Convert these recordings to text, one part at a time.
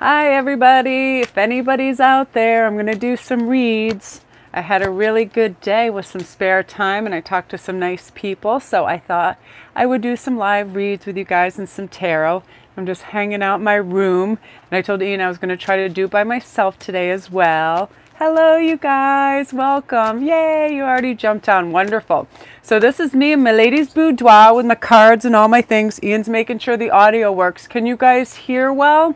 Hi everybody, if anybody's out there, I'm going to do some reads. I had a really good day with some spare time and I talked to some nice people, so I thought I would do some live reads with you guys and some tarot. I'm just hanging out in my room and I told Ian I was going to try to do it by myself today as well. Hello you guys, welcome. Yay, you already jumped on, wonderful. So this is me in my lady's boudoir with my cards and all my things. Ian's making sure the audio works. Can you guys hear well?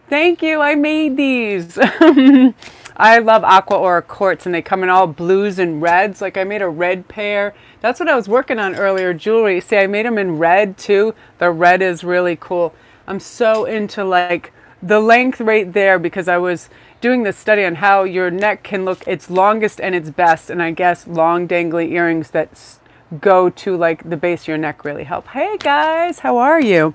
Thank you, I made these. I love Aqua Aura quartz and they come in all blues and reds. Like I made a red pair. That's what I was working on earlier, jewelry. See, I made them in red too. The red is really cool. I'm so into like the length right there because I was doing this study on how your neck can look its longest and its best. And I guess long dangly earrings that go to like the base of your neck really help. Hey guys, how are you?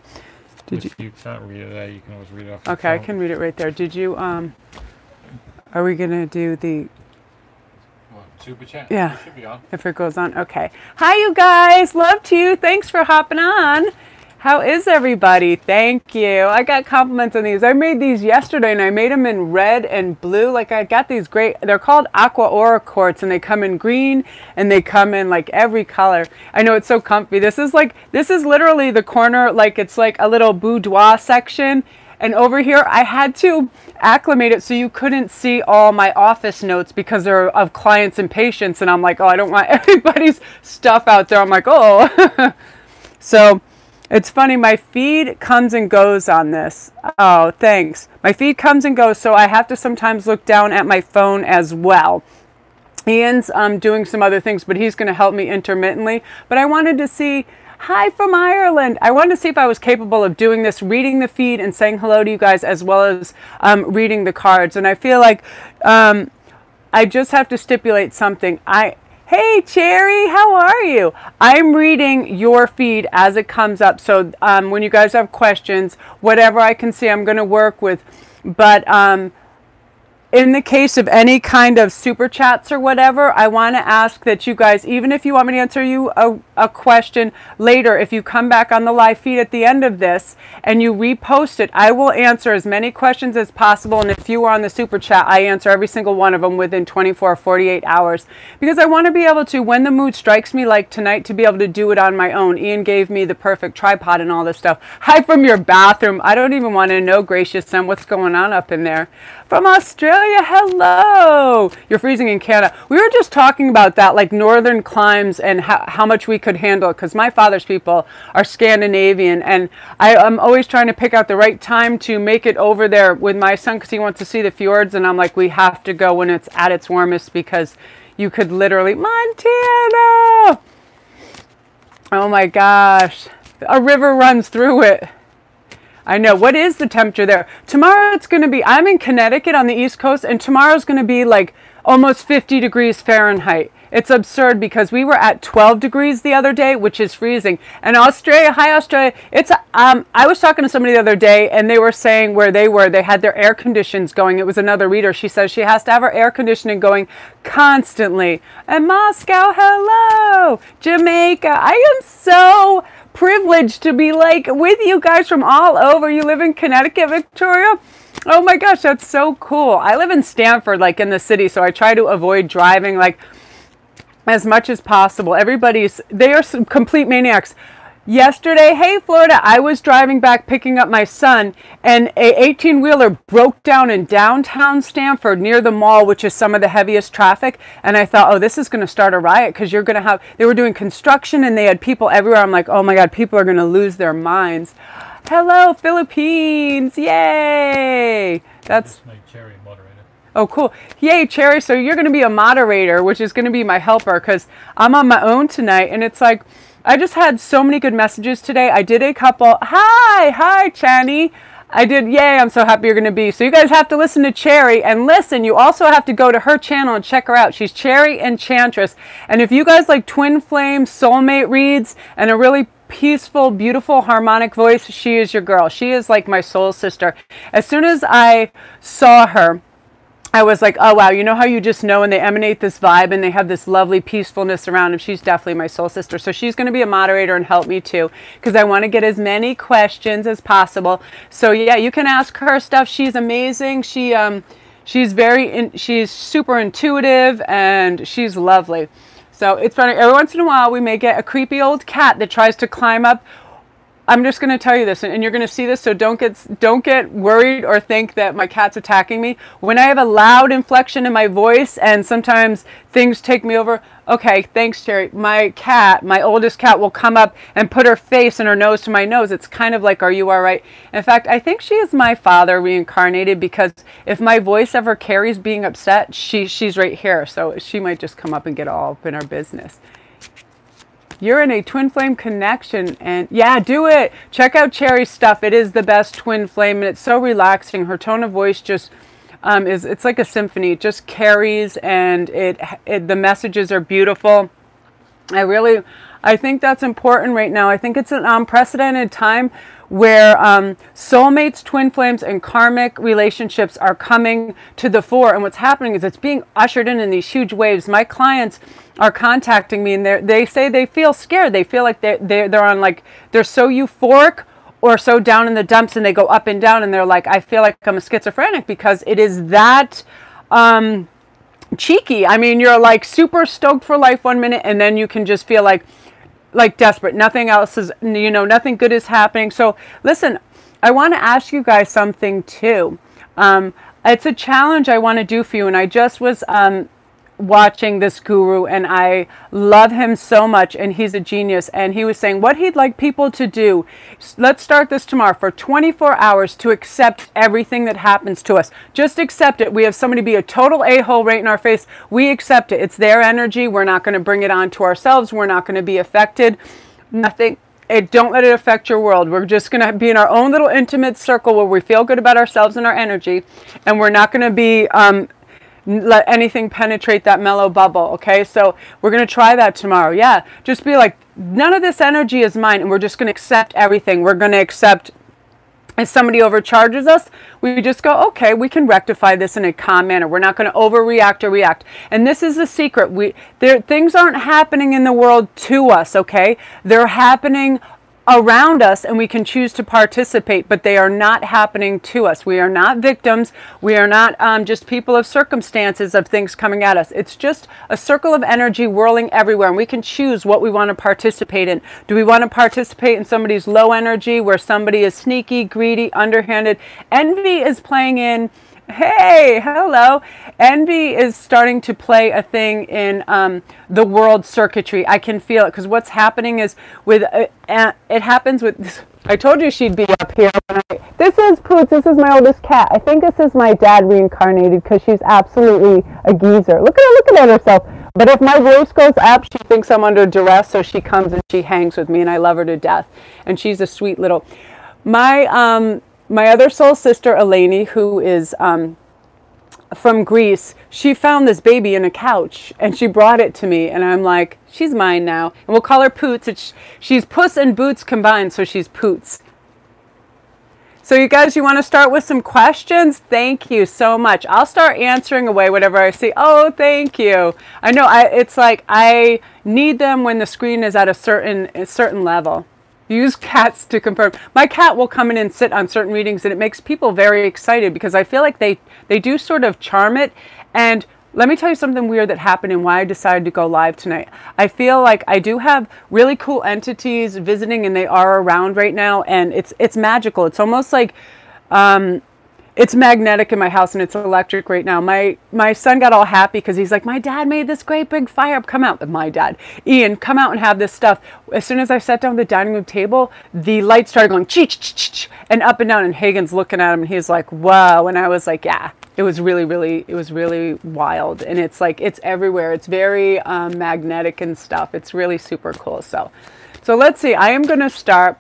If you can't read it, you can always read it off. Okay, I can read it right there. Did you, are we going to do the... Super chat? Yeah. It should be on. If it goes on. Okay. Hi, you guys. Love to you. Thanks for hopping on. How is everybody? Thank you. I got compliments on these. I made these yesterday and I made them in red and blue. Like I got these great, they're called Aqua Aura quartz and they come in green and they come in like every color. I know it's so comfy. This is literally the corner, like it's like a little boudoir section. And over here, I had to acclimate it so you couldn't see all my office notes because they're of clients and patients. And I'm like, oh, I don't want everybody's stuff out there. I'm like, oh. So it's funny, my feed comes and goes on this. Oh, thanks. My feed comes and goes, so I have to sometimes look down at my phone as well. Ian's doing some other things, but he's going to help me intermittently. But I wanted to see, hi from Ireland. I wanted to see if I was capable of doing this, reading the feed and saying hello to you guys, as well as reading the cards. And I feel like I just have to stipulate something. Hey Cherry, how are you? I'm reading your feed as it comes up. So when you guys have questions, whatever I can see, I'm going to work with. But in the case of any kind of super chats or whatever, I want to ask that you guys, even if you want me to answer you a question later, if you come back on the live feed at the end of this and you repost it, I will answer as many questions as possible. And if you are on the super chat, I answer every single one of them within 24 or 48 hours. Because I want to be able to, when the mood strikes me like tonight, to be able to do it on my own. Ian gave me the perfect tripod and all this stuff. Hi from your bathroom. I don't even want to know, gracious son, what's going on up in there. From Australia, hello. You're freezing in Canada. We were just talking about that, like northern climes and how much we could handle, because my father's people are Scandinavian, and I'm always trying to pick out the right time to make it over there with my son because he wants to see the fjords, and I'm like, we have to go when it's at its warmest because you could literally, Montana! Oh my gosh. A river runs through it. I know. What is the temperature there? Tomorrow it's going to be, I'm in Connecticut on the East Coast, and tomorrow's going to be like almost 50 degrees Fahrenheit. It's absurd because we were at 12 degrees the other day, which is freezing. And Australia, hi Australia. It's, I was talking to somebody the other day and they were saying where they were, they had their air conditions going. It was another reader. She says she has to have her air conditioning going constantly. And Moscow, hello. Jamaica. I am so privileged to be like with you guys from all over. You live in Connecticut, Victoria? Oh my gosh, that's so cool. I live in Stamford, like in the city, so I try to avoid driving like as much as possible. They are some complete maniacs. Yesterday, hey Florida, I was driving back picking up my son and a 18-wheeler broke down in downtown Stamford near the mall, which is some of the heaviest traffic. And I thought, oh, this is going to start a riot because you're going to have, they were doing construction and they had people everywhere. I'm like, oh my God, people are going to lose their minds. Hello, Philippines. Yay. That's my Cherry moderator. Oh, cool. Yay, Cherry. So you're going to be a moderator, which is going to be my helper because I'm on my own tonight. And it's like, I just had so many good messages today. I did a couple. Hi, Chani. I did. Yay, I'm so happy you're going to be. So you guys have to listen to Cherry. And listen, you also have to go to her channel and check her out. She's Cherry Enchantress. And if you guys like twin flame soulmate reads and a really peaceful, beautiful, harmonic voice, she is your girl. She is like my soul sister. As soon as I saw her, I was like, oh wow, you know how you just know and they emanate this vibe and they have this lovely peacefulness around them. She's definitely my soul sister. So she's going to be a moderator and help me too, because I want to get as many questions as possible. So yeah, you can ask her stuff. She's amazing. She's she's super intuitive and she's lovely. So it's funny, every once in a while we may get a creepy old cat that tries to climb up. I'm just going to tell you this, and you're going to see this, so don't get worried or think that my cat's attacking me. When I have a loud inflection in my voice and sometimes things take me over, okay, thanks, Cherry. My cat, my oldest cat, will come up and put her face and her nose to my nose. It's kind of like, are you all right? In fact, I think she is my father reincarnated, because if my voice ever carries being upset, she's right here. So she might just come up and get all up in our business. You're in a twin flame connection, and yeah, do it. Check out Cherry's stuff. It is the best twin flame, and it's so relaxing. Her tone of voice just it's like a symphony. It just carries, and the messages are beautiful. I think that's important right now. I think it's an unprecedented time where soulmates, twin flames, and karmic relationships are coming to the fore. And what's happening is it's being ushered in these huge waves. My clients are contacting me, and they say they feel scared. They feel like they're on, like, they're so euphoric or so down in the dumps, and they go up and down, and they're like, I feel like I'm a schizophrenic, because it is that cheeky. I mean, you're like super stoked for life one minute, and then you can just feel like desperate. Nothing else is, nothing good is happening. So listen, I want to ask you guys something too. It's a challenge I want to do for you, and I just was watching this guru, and I love him so much, and he's a genius, and he was saying what he'd like people to do. Let's start this tomorrow for 24 hours to accept everything that happens to us. Just accept it. We have somebody be a total a-hole right in our face. We accept it. It's their energy. We're not going to bring it on to ourselves. We're not going to be affected. Nothing. Don't let it affect your world. We're just going to be in our own little intimate circle where we feel good about ourselves and our energy, and we're not going to be let anything penetrate that mellow bubble. Okay, so we're going to try that tomorrow. Yeah, just be like, none of this energy is mine, and we're just going to accept everything. We're going to accept if somebody overcharges us, we just go, okay, we can rectify this in a calm manner. We're not going to overreact or react. And this is the secret. Things aren't happening in the world to us, okay? They're happening around us, and we can choose to participate, but they are not happening to us. We are not victims. We are not just people of circumstances of things coming at us. It's just a circle of energy whirling everywhere, and we can choose what we want to participate in. Do we want to participate in somebody's low energy, where somebody is sneaky, greedy, underhanded? Envy is playing in. Hey, hello. Envy is starting to play a thing in the world circuitry. I can feel it, because what's happening is with it happens with. I told you she'd be up here. This is Poots. This is my oldest cat. I think this is my dad reincarnated, because she's absolutely a geezer. Look at her looking at herself. But if my voice goes up, she thinks I'm under duress, so she comes and she hangs with me, and I love her to death. And she's a sweet little. My other soul sister, Melanie, who is from Greece, she found this baby in a couch, and she brought it to me, and I'm like, she's mine now. And we'll call her Poots. She's Puss and Boots combined, so she's Poots. So you guys, you want to start with some questions? Thank you so much. I'll start answering away whatever I see. Oh, thank you. I know, it's like I need them when the screen is at a certain level. Use cats to confirm. My cat will come in and sit on certain readings, and it makes people very excited, because I feel like they do sort of charm it. And let me tell you something weird that happened and why I decided to go live tonight. I feel like I do have really cool entities visiting, and they are around right now, and it's magical. It's almost like it's magnetic in my house, and it's electric right now. My son got all happy because he's like, my dad made this great big fire. Come out. My dad, Ian, come out and have this stuff. As soon as I sat down at the dining room table, the light started going ch-ch-ch-ch and up and down, and Hagen's looking at him, and he's like, wow. And I was like, yeah, it was really wild. And it's like, it's everywhere. It's very magnetic and stuff. It's really super cool. So let's see. I am going to start.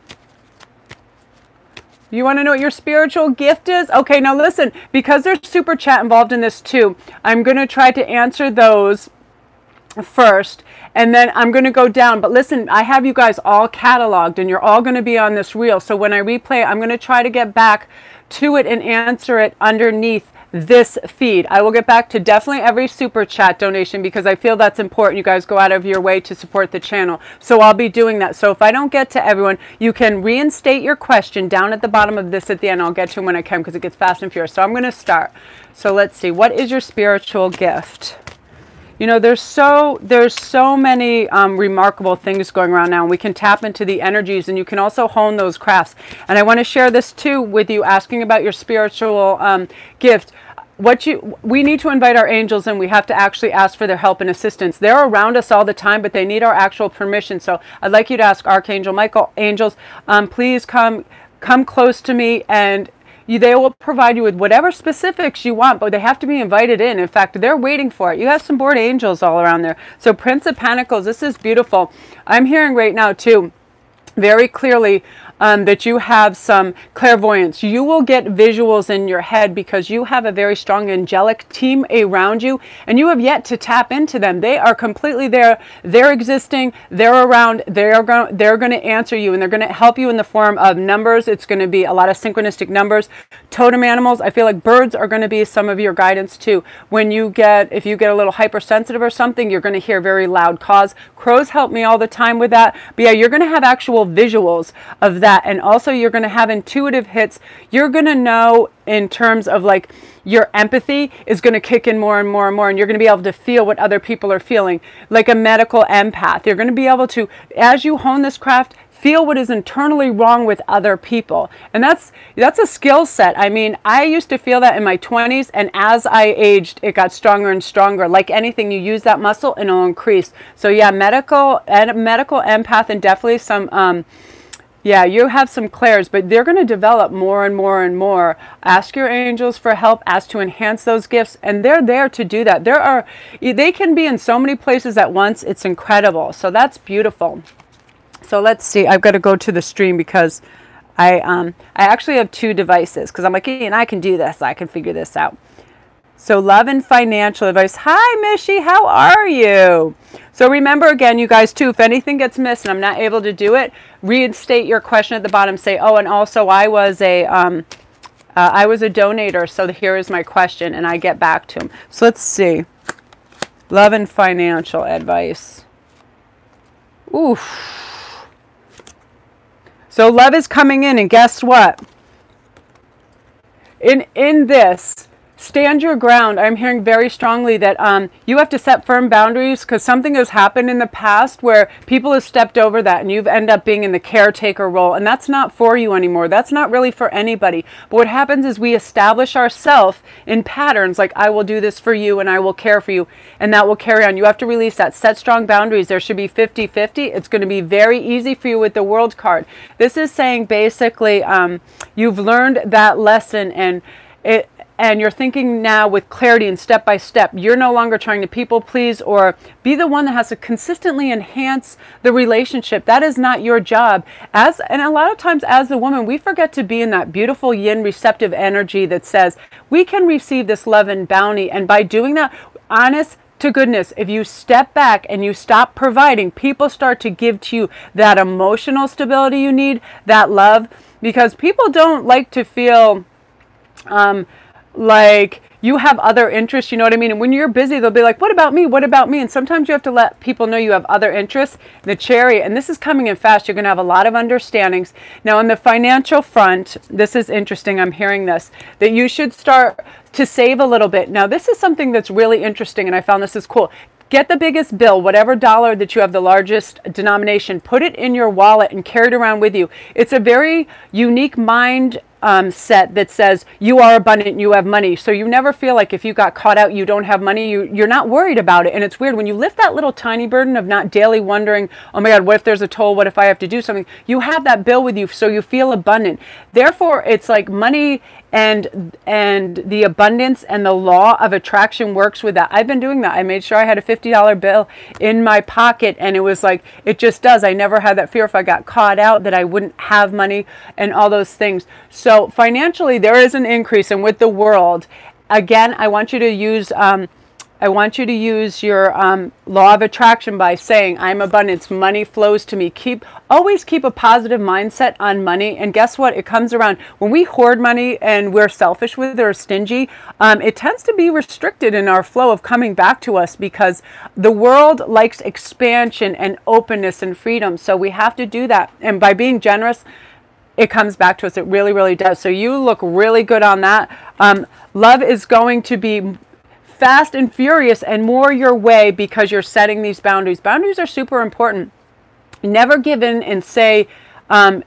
You want to know what your spiritual gift is? Okay, now listen, because there's super chat involved in this too, I'm going to try to answer those first, and then I'm going to go down. But listen, I have you guys all cataloged, and you're all going to be on this reel. So when I replay it, I'm going to try to get back to it and answer it underneath this feed. I will get back to definitely every super chat donation because I feel that's important. You guys go out of your way to support the channel. So I'll be doing that. So if I don't get to everyone, you can reinstate your question down at the bottom of this at the end. I'll get to them when I can because it gets fast and furious. So I'm going to start. So let's see. What is your spiritual gift? You know, there's so many remarkable things going around now. We can tap into the energies, and you can also hone those crafts. And I want to share this too with you, asking about your spiritual gift. We need to invite our angels in. We have to actually ask for their help and assistance. They're around us all the time, but they need our actual permission. So I'd like you to ask Archangel Michael, angels, please come close to me, and they will provide you with whatever specifics you want, but they have to be invited in. In fact, they're waiting for it. You have some bored angels all around there. So Prince of Pentacles, this is beautiful. I'm hearing right now too, very clearly, that you have some clairvoyance. You will get visuals in your head because you have a very strong angelic team around you, and you have yet to tap into them. They are completely there. They're existing. They're around. They're going to answer you, and they're going to help you in the form of numbers. It's going to be a lot of synchronistic numbers. Totem animals. I feel like birds are going to be some of your guidance too. If you get a little hypersensitive or something, you're going to hear very loud caws. Crows help me all the time with that. But yeah, you're going to have actual visuals of that. And also you're going to have intuitive hits. You're going to know in terms of like your empathy is going to kick in more and more and more, and you're going to be able to feel what other people are feeling, like a medical empath. You're going to be able to, as you hone this craft, feel what is internally wrong with other people. And that's a skill set. I mean, I used to feel that in my 20s, and as I aged, it got stronger and stronger. Like anything, you use that muscle and it'll increase. So yeah, medical empath, and definitely some yeah, you have some clairs, but they're going to develop more and more and more. Ask your angels for help, ask to enhance those gifts, and they're there to do that. They can be in so many places at once. It's incredible. So that's beautiful. So let's see. I've got to go to the stream because I actually have two devices because I'm like, and I can do this. I can figure this out. So love and financial advice. Hi, Mishy. How are you? So remember again, you guys too, if anything gets missed and I'm not able to do it, reinstate your question at the bottom. Say, oh, and also I was a donator, so here is my question, and I get back to him. So let's see. Love and financial advice. Oof. So love is coming in, and guess what? In this, stand your ground. I'm hearing very strongly that you have to set firm boundaries because something has happened in the past where people have stepped over that, and you've ended up being in the caretaker role, and that's not for you anymore. That's not really for anybody. But what happens is we establish ourselves in patterns like, I will do this for you and I will care for you, and that will carry on. You have to release that. Set strong boundaries. There should be 50-50. It's going to be very easy for you with the World card. This is saying basically you've learned that lesson, and you're thinking now with clarity and step by step. You're no longer trying to people please or be the one that has to consistently enhance the relationship. That is not your job. And a lot of times as a woman, we forget to be in that beautiful yin receptive energy that says we can receive this love and bounty. And by doing that, honest to goodness, if you step back and you stop providing, people start to give to you that emotional stability you need, that love, because people don't like to feel like you have other interests, you know what I mean? And when you're busy, they'll be like, what about me? What about me? And sometimes you have to let people know you have other interests. The Chariot, and this is coming in fast. You're going to have a lot of understandings. Now, on the financial front, this is interesting. I'm hearing this, that you should start to save a little bit. Now, this is something that's really interesting, and I found this is cool. Get the biggest bill, whatever dollar that you have the largest denomination, put it in your wallet and carry it around with you. It's a very unique mind set that says you are abundant, you have money. So you never feel like if you got caught out, you don't have money, you're not worried about it. And it's weird when you lift that little tiny burden of not daily wondering, oh my God, what if there's a toll? What if I have to do something? You have that bill with you, so you feel abundant. Therefore, it's like money and the abundance and the law of attraction works with that. I've been doing that. I made sure I had a $50 bill in my pocket, and it was like, it just does. I never had that fear if I got caught out that I wouldn't have money and all those things. So financially, there is an increase, and with the world, again, I want you to use I want you to use your law of attraction by saying, I'm abundance, money flows to me. Always keep a positive mindset on money. And guess what? It comes around. When we hoard money and we're selfish with it or stingy, it tends to be restricted in our flow of coming back to us, because the world likes expansion and openness and freedom. So we have to do that. And by being generous, it comes back to us. It really, really does. So you look really good on that. Love is going to be fast and furious and more your way because you're setting these boundaries. Boundaries are super important. Never give in and say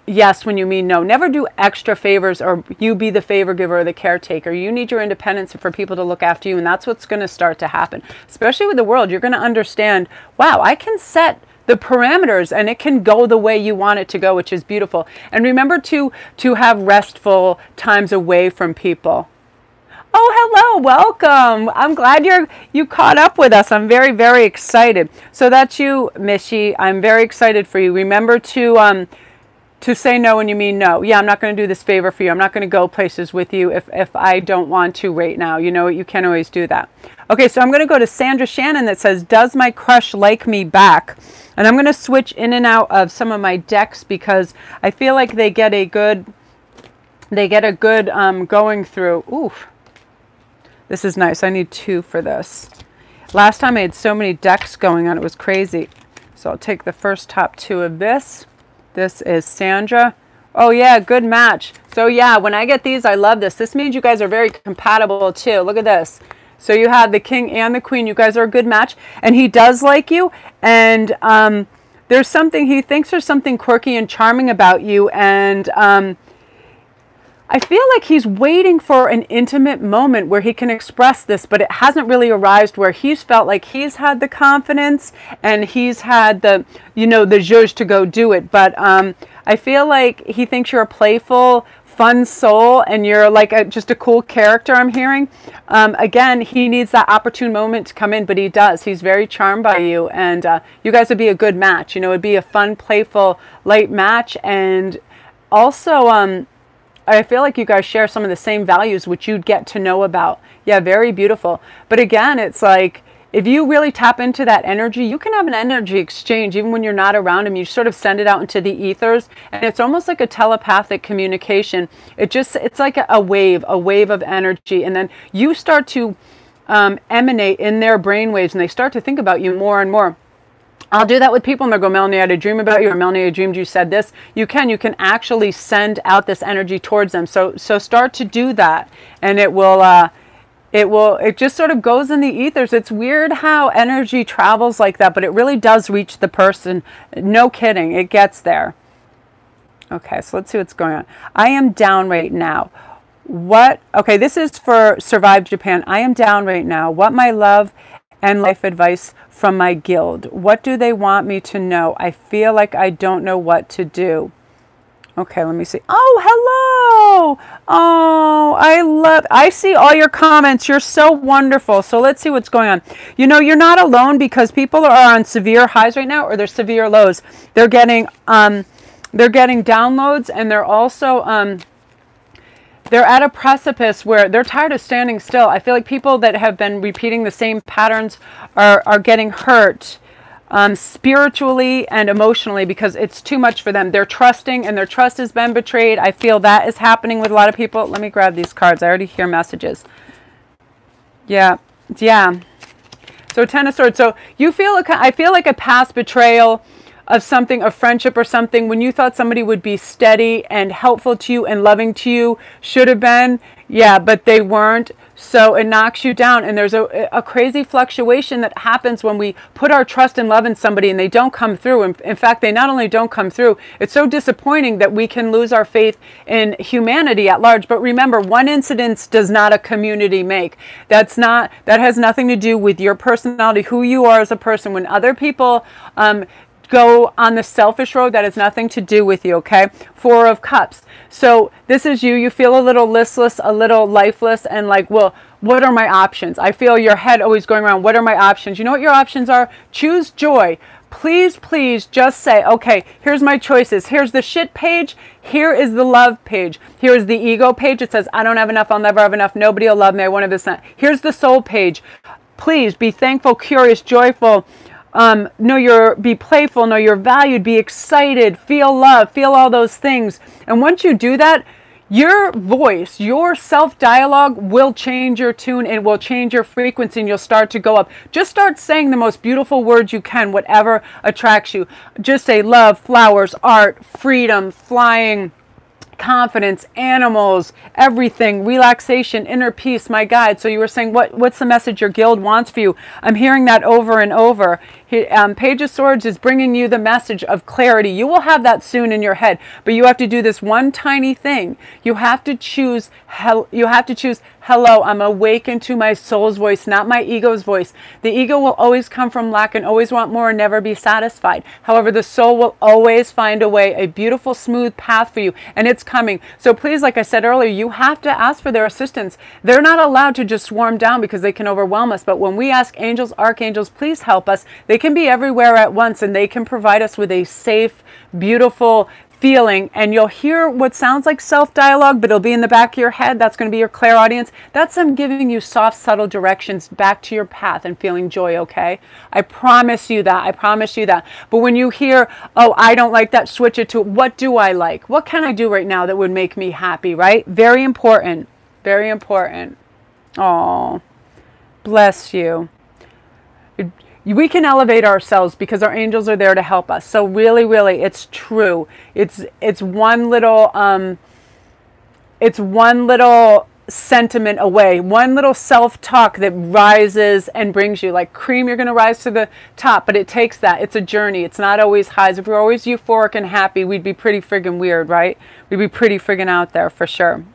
yes when you mean no. Never do extra favors or you be the favor giver or the caretaker. You need your independence for people to look after you, and that's what's going to start to happen. Especially with the world, you're going to understand, wow, I can set the parameters and it can go the way you want it to go, which is beautiful. And remember to have restful times away from people. Oh, hello, welcome. I'm glad you caught up with us. I'm very, very excited. So that's you, Mishi. I'm very excited for you. Remember to say no when you mean no. Yeah, I'm not going to do this favor for you. I'm not going to go places with you if I don't want to right now. You know, you can't always do that. Okay, so I'm going to go to Sandra Shannon that says, does my crush like me back? And I'm going to switch in and out of some of my decks because I feel like they get a good going through. Ooh. This is nice. I need 2 for this. Last time I had so many decks going on. It was crazy. So I'll take the first top 2 of this. This is Sandra. Oh, yeah. Good match. So, yeah, when I get these, I love this. This means you guys are very compatible, too. Look at this. So you have the king and the queen. You guys are a good match. And he does like you. And there's something, he thinks there's something quirky and charming about you. And I feel like he's waiting for an intimate moment where he can express this, but it hasn't really arrived where he's felt like he's had the confidence and he's had the, the zhuzh to go do it. But I feel like he thinks you're a playful, fun soul and you're like just a cool character, I'm hearing. Again, he needs that opportune moment to come in, but he does. He's very charmed by you, and you guys would be a good match. It'd be a fun, playful, light match. And also, I feel like you guys share some of the same values, which you'd get to know about. Yeah, very beautiful. But again, it's like, if you really tap into that energy, you can have an energy exchange even when you're not around him. You sort of send it out into the ethers, and it's almost like a telepathic communication. It's like a wave of energy, and then you start to emanate in their brainwaves, and they start to think about you more and more. I'll do that with people and they'll go, Melanie, I had a dream about you, or Melanie, I dreamed you said this. You can actually send out this energy towards them. So start to do that, and it just sort of goes in the ethers. It's weird how energy travels like that, but it really does reach the person. No kidding, it gets there. Okay, so let's see what's going on. I am down right now. Okay, this is for Survive Japan. I am down right now. What my love and life advice from my guild. What do they want me to know? I feel like I don't know what to do. Okay, let me see. Oh, hello. Oh, I see all your comments. You're so wonderful. So let's see what's going on. You're not alone, because people are on severe highs right now, or they're severe lows. They're getting downloads, and they're also they're at a precipice where they're tired of standing still. I feel like people that have been repeating the same patterns are getting hurt spiritually and emotionally, because it's too much for them. They're trusting, and their trust has been betrayed. I feel that is happening with a lot of people. Let me grab these cards. I already hear messages. Yeah. So 10 of Swords. So I feel like a past betrayal of something, a friendship or something, when you thought somebody would be steady and helpful to you and loving to you, should have been, yeah, but they weren't. So it knocks you down, and there's a crazy fluctuation that happens when we put our trust and love in somebody and they don't come through. In fact, they not only don't come through, it's so disappointing that we can lose our faith in humanity at large. But remember, one incident does not a community make. That has nothing to do with your personality, who you are as a person. When other people go on the selfish road, that has nothing to do with you, okay? 4 of Cups. So this is you. You feel a little listless, a little lifeless, and like, well, what are my options? I feel your head always going around, what are my options? You know what your options are? Choose joy. Please, please just say, okay, here's my choices. Here's the shit page. Here is the love page. Here is the ego page. It says, I don't have enough. I'll never have enough. Nobody will love me. I won't have this. Here's the soul page. Please be thankful, curious, joyful. Be playful, know you're valued, be excited, feel love, feel all those things. And once you do that, your voice, your self-dialogue will change your tune and will change your frequency, and you'll start to go up. Just start saying the most beautiful words you can, whatever attracts you. Just say love, flowers, art, freedom, flying, confidence, animals, everything, relaxation, inner peace, my guide. So you were saying, what's the message your guild wants for you? I'm hearing that over and over. Page of Swords is bringing you the message of clarity. You will have that soon in your head, but you have to do this one tiny thing. You have to choose hello, I'm awakened to my soul's voice, not my ego's voice. The ego will always come from lack and always want more and never be satisfied. However, the soul will always find a way, a beautiful, smooth path for you, and it's coming. So please, like I said earlier, you have to ask for their assistance. They're not allowed to just swarm down because they can overwhelm us. But when we ask angels, archangels, please help us, they can be everywhere at once, and they can provide us with a safe, beautiful feeling. And you'll hear what sounds like self-dialogue, but it'll be in the back of your head. That's going to be your clairaudience. That's them giving you soft, subtle directions back to your path and feeling joy, okay? I promise you that. I promise you that. But when you hear, oh, I don't like that, switch it to, what do I like? What can I do right now that would make me happy, right? Very important. Very important. Oh, bless you. We can elevate ourselves because our angels are there to help us. So really, really, it's true. It's one little sentiment away, one little self-talk that rises and brings you. Like cream, you're going to rise to the top, but it takes that. It's a journey. It's not always highs. If we're always euphoric and happy, we'd be pretty friggin' weird, right? We'd be pretty friggin' out there for sure.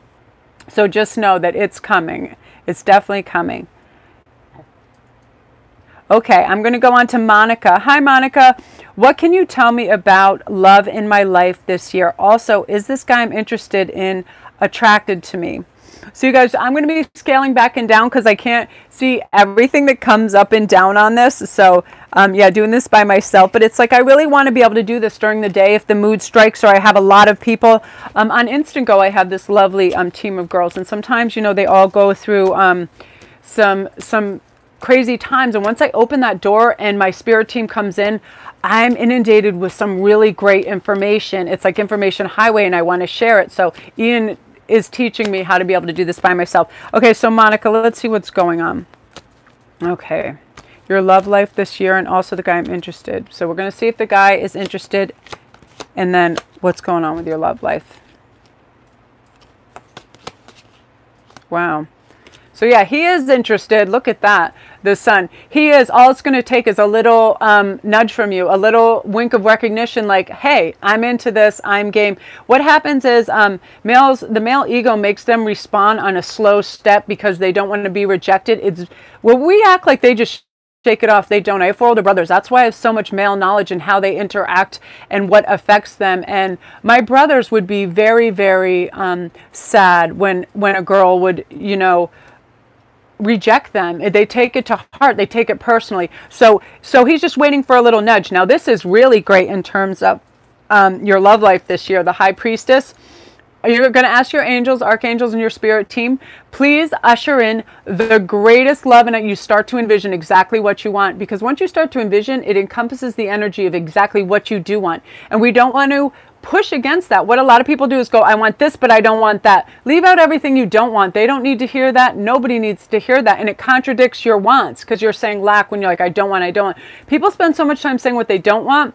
So just know that it's coming. It's definitely coming. Okay, I'm going to go on to Monica. Hi, Monica. What can you tell me about love in my life this year? Also, is this guy I'm interested in attracted to me? So you guys, I'm going to be scaling back and down because I can't see everything that comes up and down on this. So yeah, doing this by myself. But it's like I really want to be able to do this during the day if the mood strikes or I have a lot of people. On Instantgo, I have this lovely team of girls. And sometimes, you know, they all go through some crazy times, and once I open that door and my spirit team comes in, I'm inundated with some really great information. It's like information highway, and I want to share it. So Ian is teaching me how to be able to do this by myself. Okay, so Monica, let's see what's going on. Okay, your love life this year, and also the guy I'm interested. So we're going to see if the guy is interested, and then what's going on with your love life. Wow. So yeah, he is interested. Look at that. The sun. He is. All it's going to take is a little nudge from you, a little wink of recognition like, hey, I'm into this. I'm game. What happens is the male ego makes them respond on a slow step because they don't want to be rejected. We act like they just shake it off. They don't. I have 4 older brothers. That's why I have so much male knowledge and how they interact and what affects them. And my brothers would be very, very sad when a girl would, you know, reject them. They take it to heart. They take it personally. So he's just waiting for a little nudge. Now this is really great in terms of your love life this year. The High Priestess. You're going to ask your angels, archangels, and your spirit team, please usher in the greatest love, and you start to envision exactly what you want. Because once you start to envision, it encompasses the energy of exactly what you do want. And we don't want to push against that. What a lot of people do is go, I want this, but I don't want that. Leave out everything you don't want. They don't need to hear that. Nobody needs to hear that. And it contradicts your wants because you're saying lack when you're like, I don't want, I don't want. People spend so much time saying what they don't want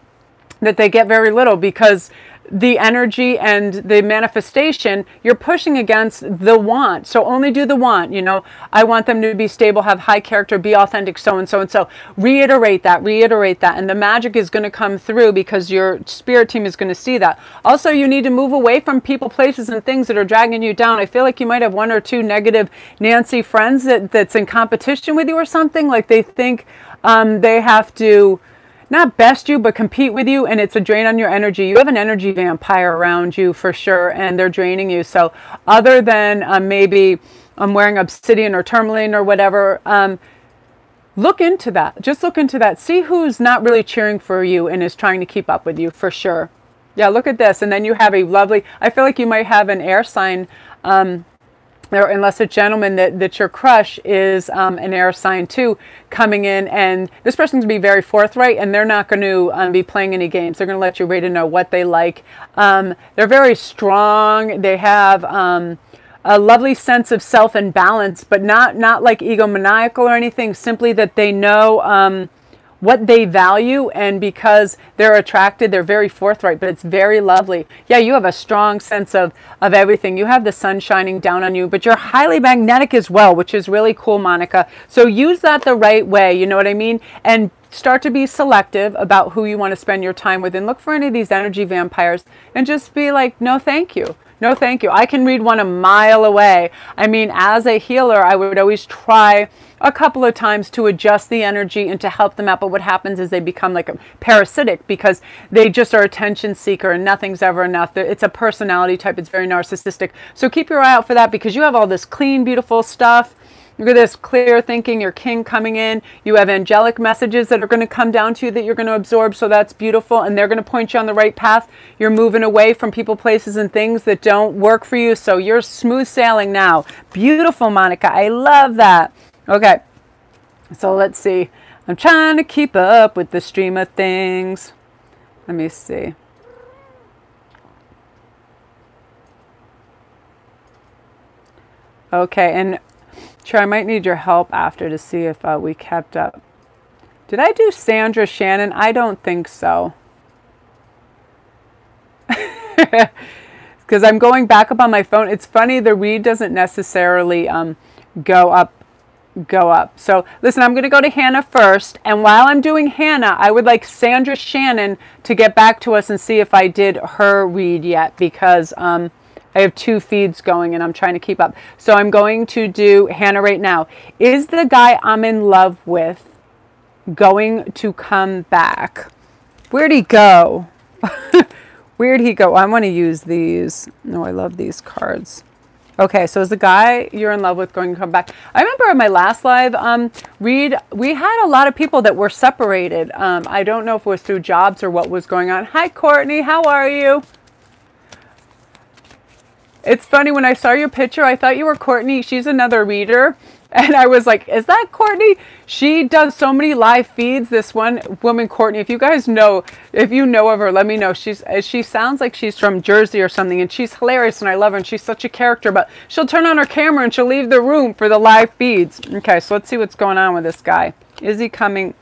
that they get very little because the energy and the manifestation, you're pushing against the want. So only do the want. You know, I want them to be stable, have high character, be authentic, so and so and so. Reiterate that, and the magic is going to come through because your spirit team is going to see that. Also, you need to move away from people, places, and things that are dragging you down. I feel like you might have 1 or 2 negative Nancy friends that's in competition with you or something. Like they think they have to not best you, but compete with you, and it's a drain on your energy. You have an energy vampire around you for sure, and they're draining you. So other than maybe wearing obsidian or tourmaline or whatever, look into that. Just look into that. See who's not really cheering for you and is trying to keep up with you for sure. Yeah, look at this. And then you have a lovely, I feel like you might have an air sign or unless a gentleman that your crush is an air sign too, coming in, and this person's going to be very forthright, and they're not going to be playing any games. They're going to let you read to know what they like. They're very strong. They have a lovely sense of self and balance, but not like egomaniacal or anything, simply that they know what they value, and because they're attracted, they're very forthright, but it's very lovely. Yeah, you have a strong sense of everything. You have the sun shining down on you, but you're highly magnetic as well, which is really cool, Monica. So use that the right way, you know what I mean? And start to be selective about who you want to spend your time with, and look for any of these energy vampires and just be like, no, thank you. No, thank you. I can read one a mile away. I mean, as a healer, I would always try a couple of times to adjust the energy and to help them out. But what happens is they become like a parasitic, because they just are attention seeker and nothing's ever enough. It's a personality type. It's very narcissistic. So keep your eye out for that, because you have all this clean, beautiful stuff. Look at this clear thinking, your king coming in. You have angelic messages that are going to come down to you that you're going to absorb. So that's beautiful. And they're going to point you on the right path. You're moving away from people, places, and things that don't work for you. So you're smooth sailing now. Beautiful, Monica. I love that. Okay. So let's see. I'm trying to keep up with the stream of things. Let me see. Okay. And sure, I might need your help after to see if we kept up. Did I do Sandra Shannon? I don't think so. Because I'm going back up on my phone. It's funny, the read doesn't necessarily go up. So listen, I'm going to go to Hannah first. And while I'm doing Hannah, I would like Sandra Shannon to get back to us and see if I did her read yet, because I have 2 feeds going and I'm trying to keep up. So I'm going to do Hannah right now. Is the guy I'm in love with going to come back? Where'd he go? Where'd he go? I want to use these. No, I love these cards. Okay, so is the guy you're in love with going to come back? I remember in my last live read, we had a lot of people that were separated. I don't know if it was through jobs or what was going on. Hi, Courtney. How are you? It's funny, when I saw your picture, I thought you were Courtney. She's another reader. And I was like, is that Courtney? She does so many live feeds. This one woman, Courtney, if you guys know, if you know of her, let me know. She sounds like she's from Jersey or something, and she's hilarious, and I love her, and she's such a character, but she'll turn on her camera and she'll leave the room for the live feeds. Okay, so let's see what's going on with this guy. Is he coming?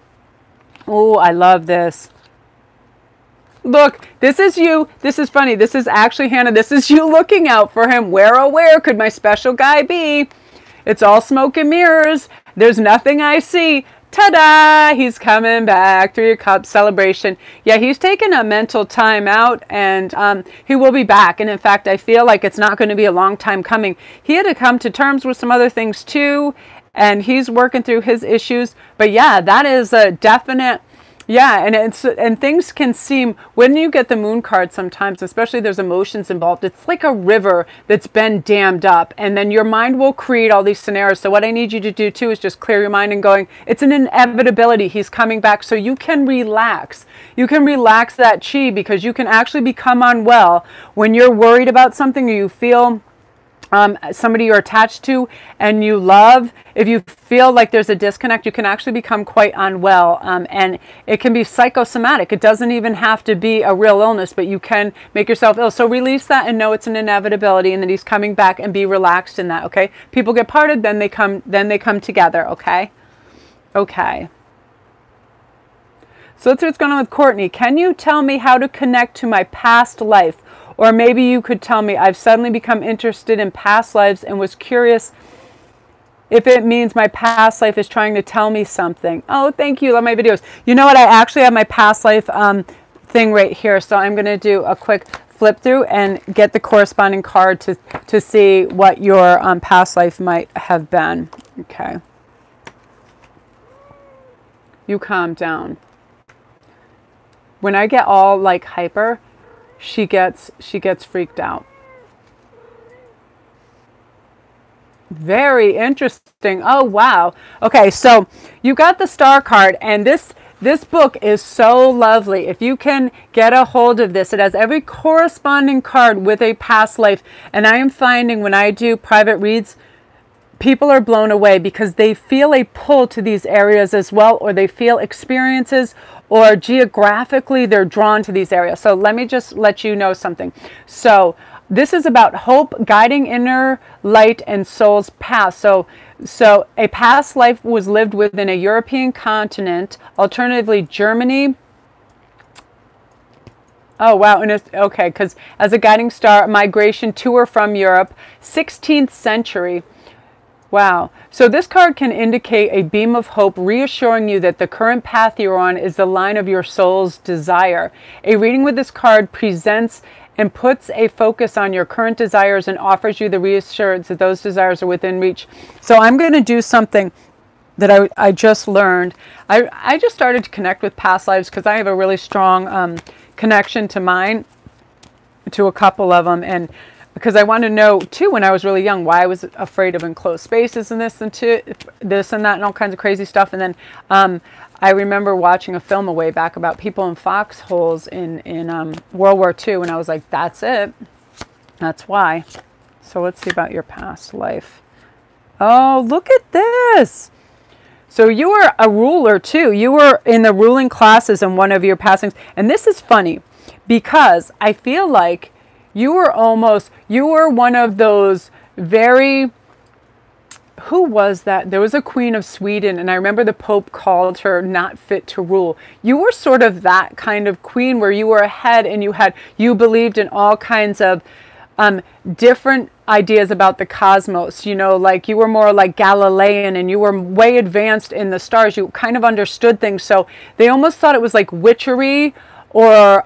Oh, I love this. Look, this is you. This is funny. This is actually Hannah. This is you looking out for him. Where, oh, where could my special guy be? It's all smoke and mirrors. There's nothing I see. Ta-da! He's coming back. 3 of Cups celebration. Yeah, he's taking a mental time out, and he will be back. And in fact, I feel like it's not going to be a long time coming. He had to come to terms with some other things too, and he's working through his issues. But yeah, that is a definite. Yeah, and things can seem, when you get the moon card sometimes, especially there's emotions involved, it's like a river that's been dammed up, and then your mind will create all these scenarios. So what I need you to do too is just clear your mind and going, it's an inevitability. He's coming back, so you can relax. You can relax that chi, because you can actually become unwell when you're worried about something, or you feel somebody you're attached to and you love. If you feel like there's a disconnect, you can actually become quite unwell, and it can be psychosomatic. It doesn't even have to be a real illness, but you can make yourself ill. So release that and know it's an inevitability, and that he's coming back, and be relaxed in that. Okay, people get parted, then they come together. Okay. So let's see what's going on with Courtney. Can you tell me how to connect to my past life? Or maybe you could tell me, I've suddenly become interested in past lives and was curious if it means my past life is trying to tell me something. Oh, thank you. Love my videos. You know what? I actually have my past life thing right here. So I'm going to do a quick flip through and get the corresponding card to see what your past life might have been. Okay. You calm down. When I get all like hyper, she gets freaked out. Very interesting. Oh, wow. Okay, so you got the star card, and this This book is so lovely. If you can get a hold of this, it has every corresponding card with a past life. And I am finding when I do private reads, people are blown away because they feel a pull to these areas as well, or they feel experiences, or geographically they're drawn to these areas. So let me just let you know something. So this is about hope, guiding inner light and soul's path. So a past life was lived within a European continent, alternatively Germany. Oh, wow. And it's okay, because as a guiding star, migration to or from Europe, 16th century. Wow. So this card can indicate a beam of hope, reassuring you that the current path you're on is the line of your soul's desire. A reading with this card presents and puts a focus on your current desires and offers you the reassurance that those desires are within reach. So I'm going to do something that I just learned. I just started to connect with past lives because I have a really strong connection to mine, to a couple of them. And because I want to know, too, when I was really young, why I was afraid of enclosed spaces and this and that and all kinds of crazy stuff. And then I remember watching a film a way back about people in foxholes in World War II, and I was like, that's it. That's why. So let's see about your past life. Oh, look at this. So you were a ruler, too. You were in the ruling classes in one of your passings. And this is funny because I feel like you were one of those very... Who was that? There was a queen of Sweden, and I remember the Pope called her not fit to rule. You were sort of that kind of queen where you were ahead and you believed in all kinds of different ideas about the cosmos. You know, like you were more like Galilean, and you were way advanced in the stars. You kind of understood things. So they almost thought it was like witchery, or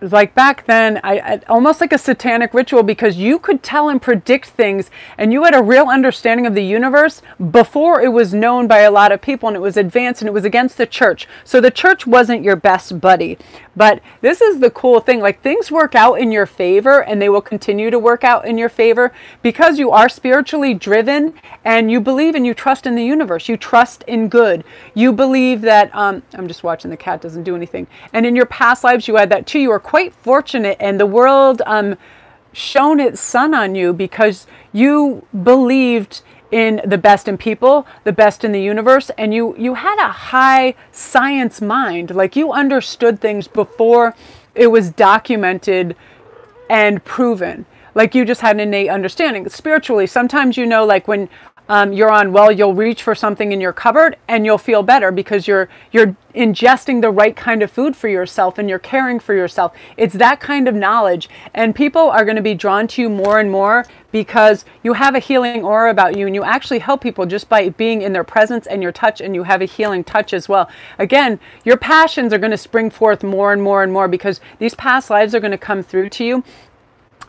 like back then, I almost like a satanic ritual, because you could tell and predict things, and you had a real understanding of the universe before it was known by a lot of people, and it was advanced, and it was against the church. So the church wasn't your best buddy. But this is the cool thing, like things work out in your favor, and they will continue to work out in your favor because you are spiritually driven, and you believe and you trust in the universe. You trust in good. You believe that, I'm just watching the cat doesn't do anything. And in your past lives, you had that too. You were quite fortunate, and the world shone its sun on you because you believed in the best in people, the best in the universe, and you had a high science mind. Like you understood things before it was documented and proven. Like you just had an innate understanding. Spiritually, sometimes, you know, like when you're on well, you'll reach for something in your cupboard and you'll feel better because you're ingesting the right kind of food for yourself and you're caring for yourself. It's that kind of knowledge, and people are going to be drawn to you more and more because you have a healing aura about you, and you actually help people just by being in their presence and your touch, and you have a healing touch as well. Again, your passions are going to spring forth more and more and more because these past lives are going to come through to you.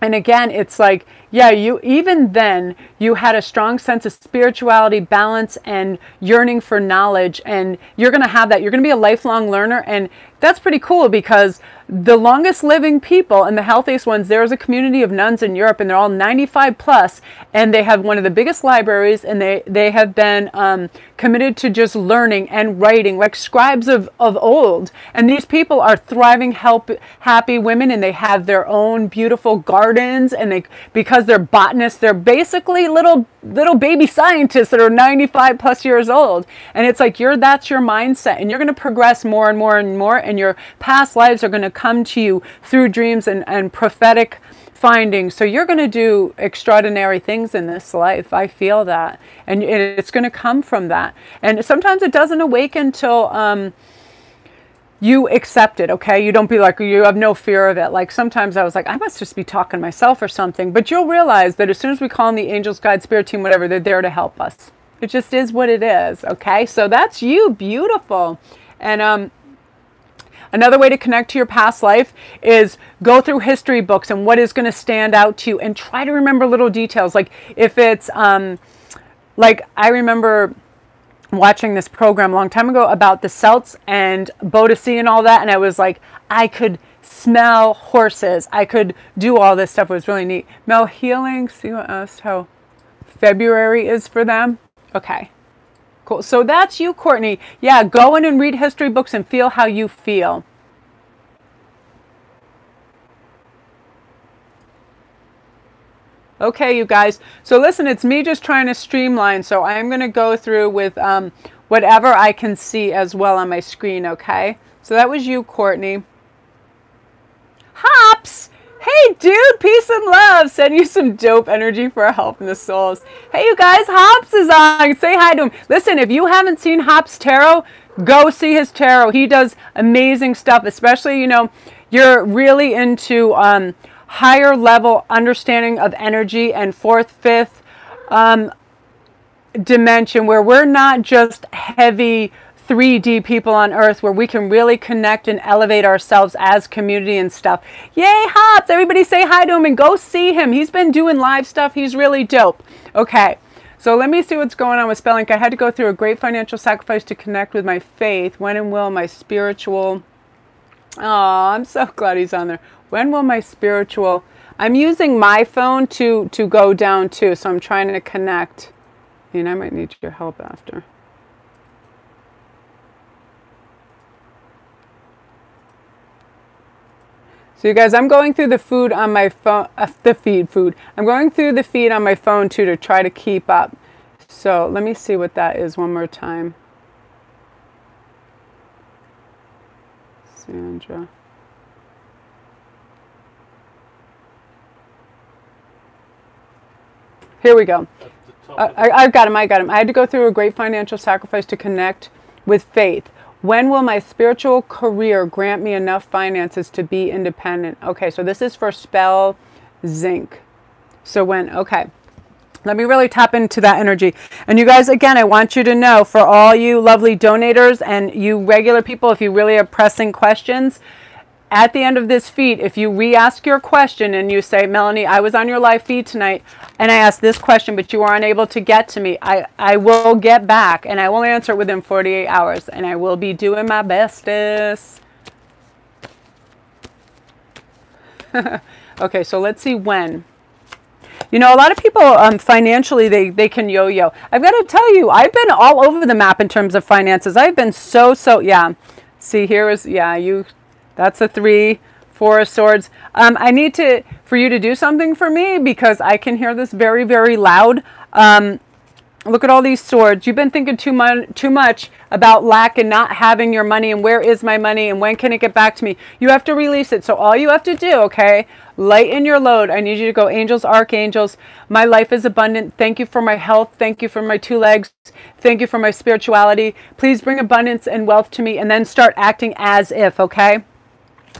And again, it's like, yeah, even then, you had a strong sense of spirituality, balance, and yearning for knowledge. And you're going to have that. You're going to be a lifelong learner. And that's pretty cool because the longest living people and the healthiest ones, there's a community of nuns in Europe, and they're all 95 plus, and they have one of the biggest libraries, and they have been committed to just learning and writing like scribes of old. And these people are thriving, happy women, and they have their own beautiful gardens, and because they're botanists, they're basically little baby scientists that are 95 plus years old. And it's like that's your mindset, and you're going to progress more and more and more, and your past lives are going to come to you through dreams and prophetic findings. So you're going to do extraordinary things in this life. I feel that, and it's going to come from that. And sometimes it doesn't awaken till you accept it, okay? You don't be like, you have no fear of it. Like sometimes I was like, I must just be talking to myself or something. But you'll realize that as soon as we call in the angels, guide, spirit team, whatever, they're there to help us. It just is what it is, okay? So that's you, beautiful. And another way to connect to your past life is go through history books and what is going to stand out to you, and try to remember little details. Like if it's, like I remember watching this program a long time ago about the Celts and Bodicea and all that, and I was like, I could smell horses. I could do all this stuff. It was really neat. Mel Healing, see what asked how February is for them. Okay, Cool. So that's you, Courtney. Yeah, go in and read history books and feel how you feel. Okay, you guys. So listen, it's me just trying to streamline. So I'm going to go through with whatever I can see as well on my screen, okay? So that was you, Courtney. Hops! Hey, dude, peace and love. Send you some dope energy for helping the souls. Hey, you guys, Hops is on. Say hi to him. Listen, if you haven't seen Hops Tarot, go see his tarot. He does amazing stuff, especially, you know, you're really into higher level understanding of energy and fourth, fifth dimension, where we're not just heavy 3D people on earth, where we can really connect and elevate ourselves as community and stuff. Yay, Hops! Everybody say hi to him and go see him. He's been doing live stuff. He's really dope. Okay, so let me see what's going on with Spelling. I had to go through a great financial sacrifice to connect with my faith. When and will my spiritual... Oh, I'm so glad he's on there. When will my spiritual... I'm using my phone to go down too, so I'm trying to connect. I might need your help after. So you guys, I'm going through the food on my phone, I'm going through the feed on my phone too to try to keep up. So let me see what that is one more time. Sandra. Here we go. I've got him. I had to go through a great financial sacrifice to connect with faith. When will my spiritual career grant me enough finances to be independent? Okay, so this is for Spell Zinc. So when, okay. Let me really tap into that energy. And you guys, again, I want you to know, for all you lovely donators and you regular people, if you really have pressing questions, at the end of this feed, if you re-ask your question and you say, Melanie, I was on your live feed tonight and I asked this question, but you were unable to get to me, I will get back and I will answer it within 48 hours and I will be doing my bestest. Okay, so let's see when. You know, a lot of people financially, they can yo-yo. I've got to tell you, I've been all over the map in terms of finances. I've been so, yeah. See, here is, yeah, you... That's a 3, 4 of swords. I need for you to do something for me because I can hear this very, very loud. Look at all these swords. You've been thinking too much about lack and not having your money and where is my money and when can it get back to me. You have to release it. So all you have to do, okay, lighten your load. I need you to go, angels, archangels, my life is abundant. Thank you for my health. Thank you for my 2 legs. Thank you for my spirituality. Please bring abundance and wealth to me and then start acting as if, okay?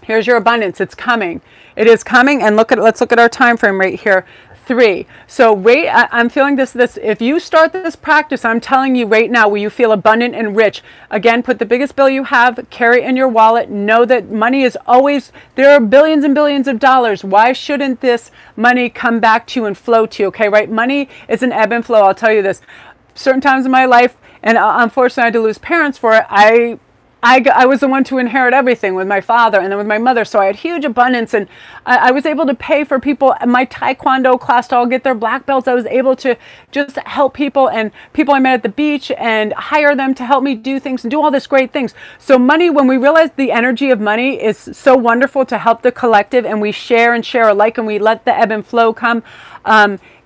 Here's your abundance. It's coming. It is coming. And let's look at our time frame right here. 3. So wait, I'm feeling this. If you start this practice, I'm telling you right now, where you feel abundant and rich. Again, put the biggest bill you have, carry it in your wallet. Know that money is always, there are billions and billions of dollars. Why shouldn't this money come back to you and flow to you? Okay, right? Money is an ebb and flow. I'll tell you this. Certain times in my life, and unfortunately I had to lose parents for it, I was the one to inherit everything with my father and then with my mother. So I had huge abundance and I was able to pay for people in my Taekwondo class to all get their black belts. I was able to just help people and people I met at the beach and hire them to help me do things and do all this great things. So money, when we realize the energy of money is so wonderful to help the collective and we share and share alike and we let the ebb and flow come,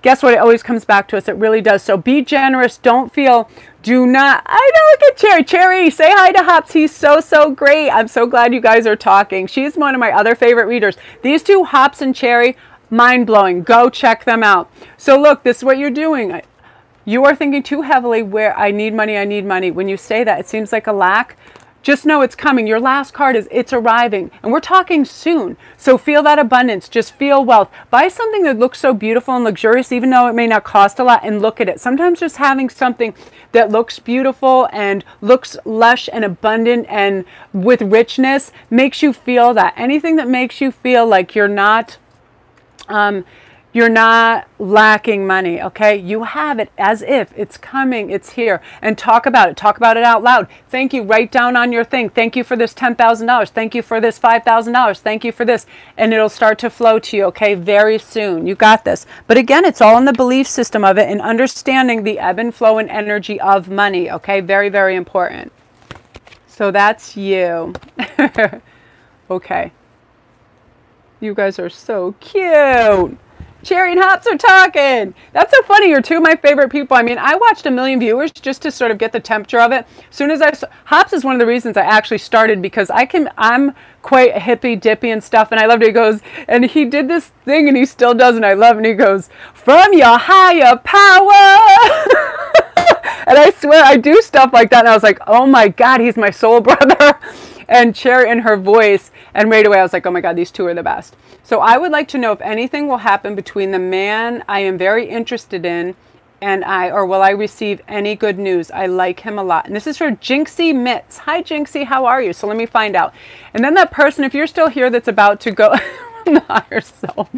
guess what? It always comes back to us. It really does. So be generous. Don't feel... Do not, I know, look at Cherry. Cherry, say hi to Hops. He's so, so great. I'm so glad you guys are talking. She's one of my other favorite readers. These two, Hops and Cherry, mind-blowing. Go check them out. So look, this is what you're doing. You are thinking too heavily where I need money, I need money. When you say that, it seems like a lack. Just know it's coming. Your last card is it's arriving. And we're talking soon. So feel that abundance. Just feel wealth. Buy something that looks so beautiful and luxurious, even though it may not cost a lot, and look at it. Sometimes just having something that looks beautiful and looks lush and abundant and with richness makes you feel that. Anything that makes you feel like you're not... You're not lacking money, okay? You have it as if it's coming, it's here. And talk about it. Talk about it out loud. Thank you. Write down on your thing. Thank you for this $10,000. Thank you for this $5,000. Thank you for this. And it'll start to flow to you, okay? Very soon. You got this. But again, it's all in the belief system of it and understanding the ebb and flow and energy of money, okay? Very, very important. So that's you. Okay. You guys are so cute. Cherry and Hops are talking. That's so funny. You're two of my favorite people. I mean, I watched 1 million viewers just to sort of get the temperature of it. As soon as Hops is one of the reasons I actually started, because I'm quite hippy dippy and stuff, and I loved it. He goes, and he did this thing, and he still does, and I love it. And he goes, from your higher power. And I swear I do stuff like that, and I was like, oh my God, he's my soul brother. And Cherry in her voice, and right away I was like, oh my God, these two are the best. So I would like to know if anything will happen between the man I am very interested in and or will I receive any good news? I like him a lot. And this is for Jinxie Mitts. Hi Jinxie, how are you? So let me find out. And then that person, if you're still here, that's about to go from the higher self.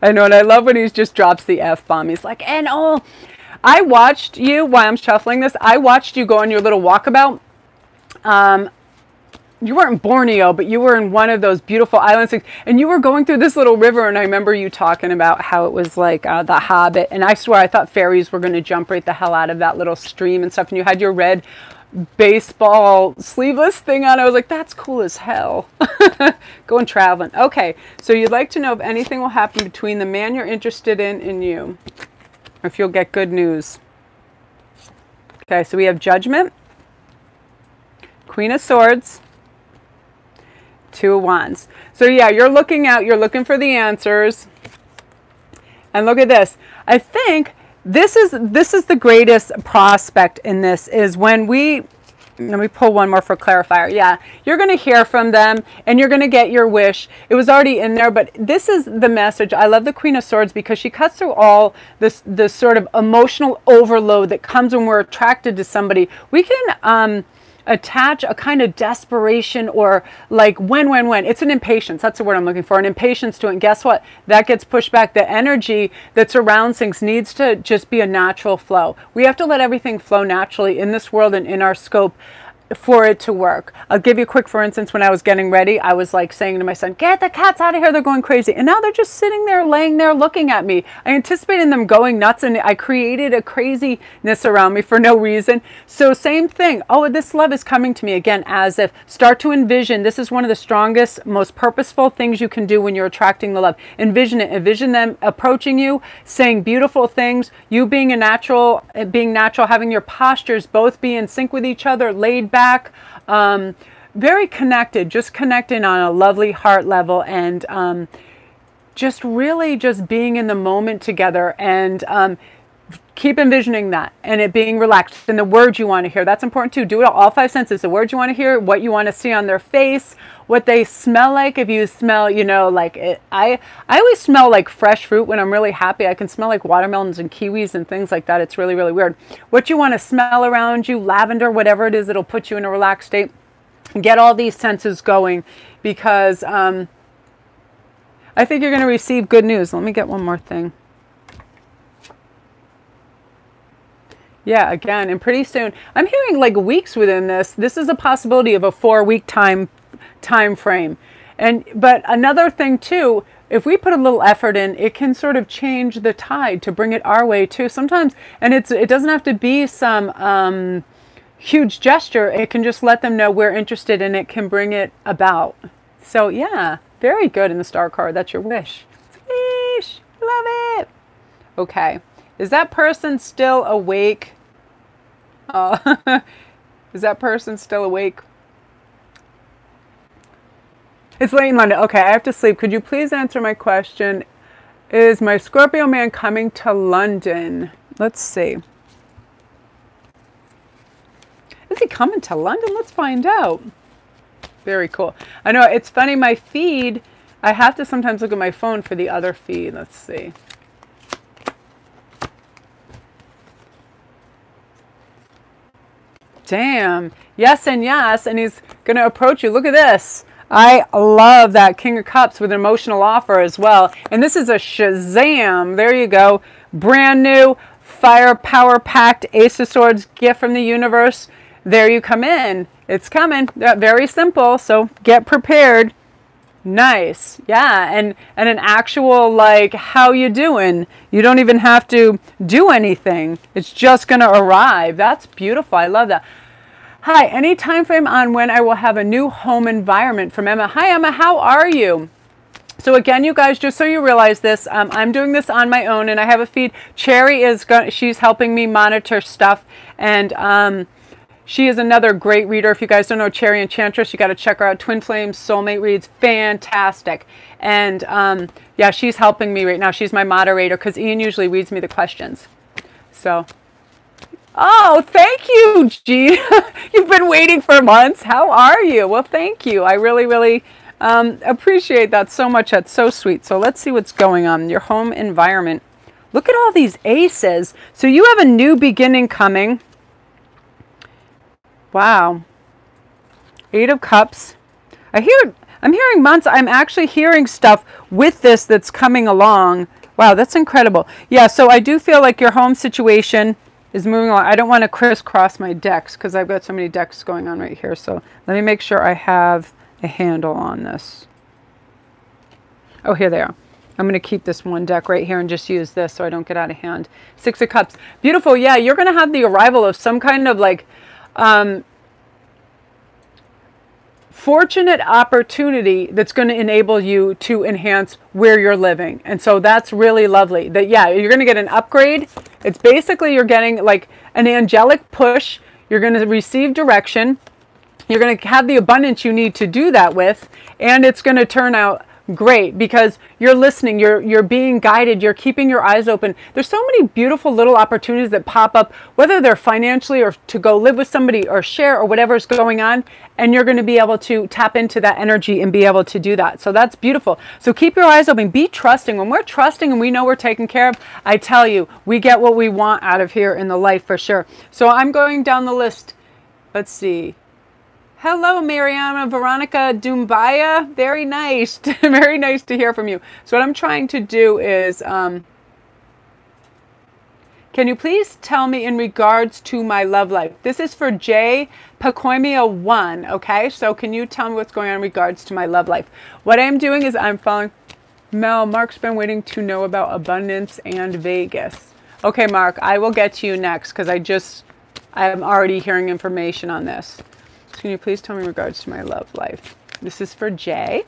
I know, and I love when he just drops the F-bomb. He's like, and oh, I watched you while I'm shuffling this. I watched you go on your little walkabout. You weren't in Borneo, but you were in one of those beautiful islands, and you were going through this little river, and I remember you talking about how it was like The Hobbit, and I swear I thought fairies were going to jump right the hell out of that little stream and stuff, and you had your red baseball sleeveless thing on. I was like, that's cool as hell. Going traveling. Okay, so you'd like to know if anything will happen between the man you're interested in and you, or if you'll get good news. Okay, so we have Judgment, Queen of Swords, Two of Wands. So yeah, you're looking out, you're looking for the answers. And look at this. I think this is the greatest prospect in this, is when let me pull one more for clarifier. Yeah, you're going to hear from them and you're going to get your wish. It was already in there, but this is the message. I love the Queen of Swords because she cuts through all this sort of emotional overload that comes when we're attracted to somebody. We can attach a kind of desperation, or like when. It's an impatience. That's the word I'm looking for. An impatience to it. And guess what? That gets pushed back. The energy that surrounds things needs to just be a natural flow. We have to let everything flow naturally in this world and in our scope for it to work. I'll give you a quick, for instance, when I was getting ready, I was like saying to my son, get the cats out of here, they're going crazy. And now they're just sitting there, laying there, looking at me. I anticipated them going nuts, and I created a craziness around me for no reason. So same thing. Oh, this love is coming to me again, as if, start to envision. This is one of the strongest, most purposeful things you can do when you're attracting the love. Envision it. Envision them approaching you, saying beautiful things, you being natural, having your postures both be in sync with each other, laid back, very connected, just connecting on a lovely heart level, and just really just being in the moment together, and keep envisioning that, and it being relaxed, and the words you want to hear. That's important too. Do it all 5 senses. The words you want to hear, what you want to see on their face, what they smell like. If you smell, you know, like it, I always smell like fresh fruit when I'm really happy. I can smell like watermelons and kiwis and things like that. It's really, really weird. What you want to smell around you, lavender, whatever it is, it'll put you in a relaxed state. Get all these senses going, because I think you're going to receive good news. Let me get one more thing. Yeah, again, and pretty soon, I'm hearing like weeks within this. This is a possibility of a 4-week time frame. But another thing too, if we put a little effort in, it can sort of change the tide to bring it our way too. Sometimes, and it doesn't have to be some huge gesture. It can just let them know we're interested, and it can bring it about. So yeah, very good in the star card. That's your wish. Wish, love it. Okay, is that person still awake? Is that person still awake? It's late in London. Okay, I have to sleep. Could you please answer my question? Is my Scorpio man coming to London? Let's see. Is he coming to London? Let's find out. Very cool. I know, it's funny, my feed, I have to sometimes look at my phone for the other feed. Let's see. Damn. Yes and yes. And he's going to approach you. Look at this. I love that King of Cups with an emotional offer as well. And this is a Shazam. There you go. Brand new firepower packed Ace of Swords gift from the universe. There you come in. It's coming. Very simple. So get prepared. Nice. Yeah. And an actual, like, how you doing? You don't even have to do anything. It's just going to arrive. That's beautiful. I love that. Hi, any time frame on when I will have a new home environment from Emma. Hi, Emma. How are you? So again, you guys, just so you realize this, I'm doing this on my own, and I have a feed. Cherry she's helping me monitor stuff, and she is another great reader. If you guys don't know Cherry Enchantress, you got to check her out. Twin Flames Soulmate Reads, fantastic. And yeah, she's helping me right now. She's my moderator because Ian usually reads me the questions. So. Oh, thank you, G. You've been waiting for months. How are you? Well, thank you. I really, really appreciate that so much. That's so sweet. So let's see what's going on. Your home environment. Look at all these aces. So you have a new beginning coming. Wow. 8 of Cups. I'm hearing months. I'm actually hearing stuff with this that's coming along. Wow, that's incredible. Yeah, so I do feel like your home situation is moving along. I don't want to crisscross my decks because I've got so many decks going on right here. So let me make sure I have a handle on this. Oh, here they are. I'm going to keep this one deck right here and just use this so I don't get out of hand. 6 of Cups. Beautiful. Yeah, you're going to have the arrival of some kind of like fortunate opportunity that's going to enable you to enhance where you're living. And so that's really lovely. That, yeah, you're going to get an upgrade. It's basically you're getting like an angelic push. You're going to receive direction. You're going to have the abundance you need to do that with. And it's going to turn out great because you're listening, you're being guided, you're keeping your eyes open. There's so many beautiful little opportunities that pop up, whether they're financially or to go live with somebody or share or whatever's going on, and you're going to be able to tap into that energy and be able to do that. So that's beautiful. So keep your eyes open, be trusting. When we're trusting and we know we're taken care of, I tell you, we get what we want out of here in the life for sure. So I'm going down the list. Let's see. Hello, Mariana Veronica Dumbaya. Very nice. Very nice to hear from you. So what I'm trying to do is, can you please tell me in regards to my love life? This is for J Pacoimia 1, okay? So can you tell me what's going on in regards to my love life? What I'm doing is I'm following Mel. Mark's been waiting to know about abundance and Vegas. Okay, Mark, I will get to you next because I'm already hearing information on this. Can you please tell me in regards to my love life? This is for Jay.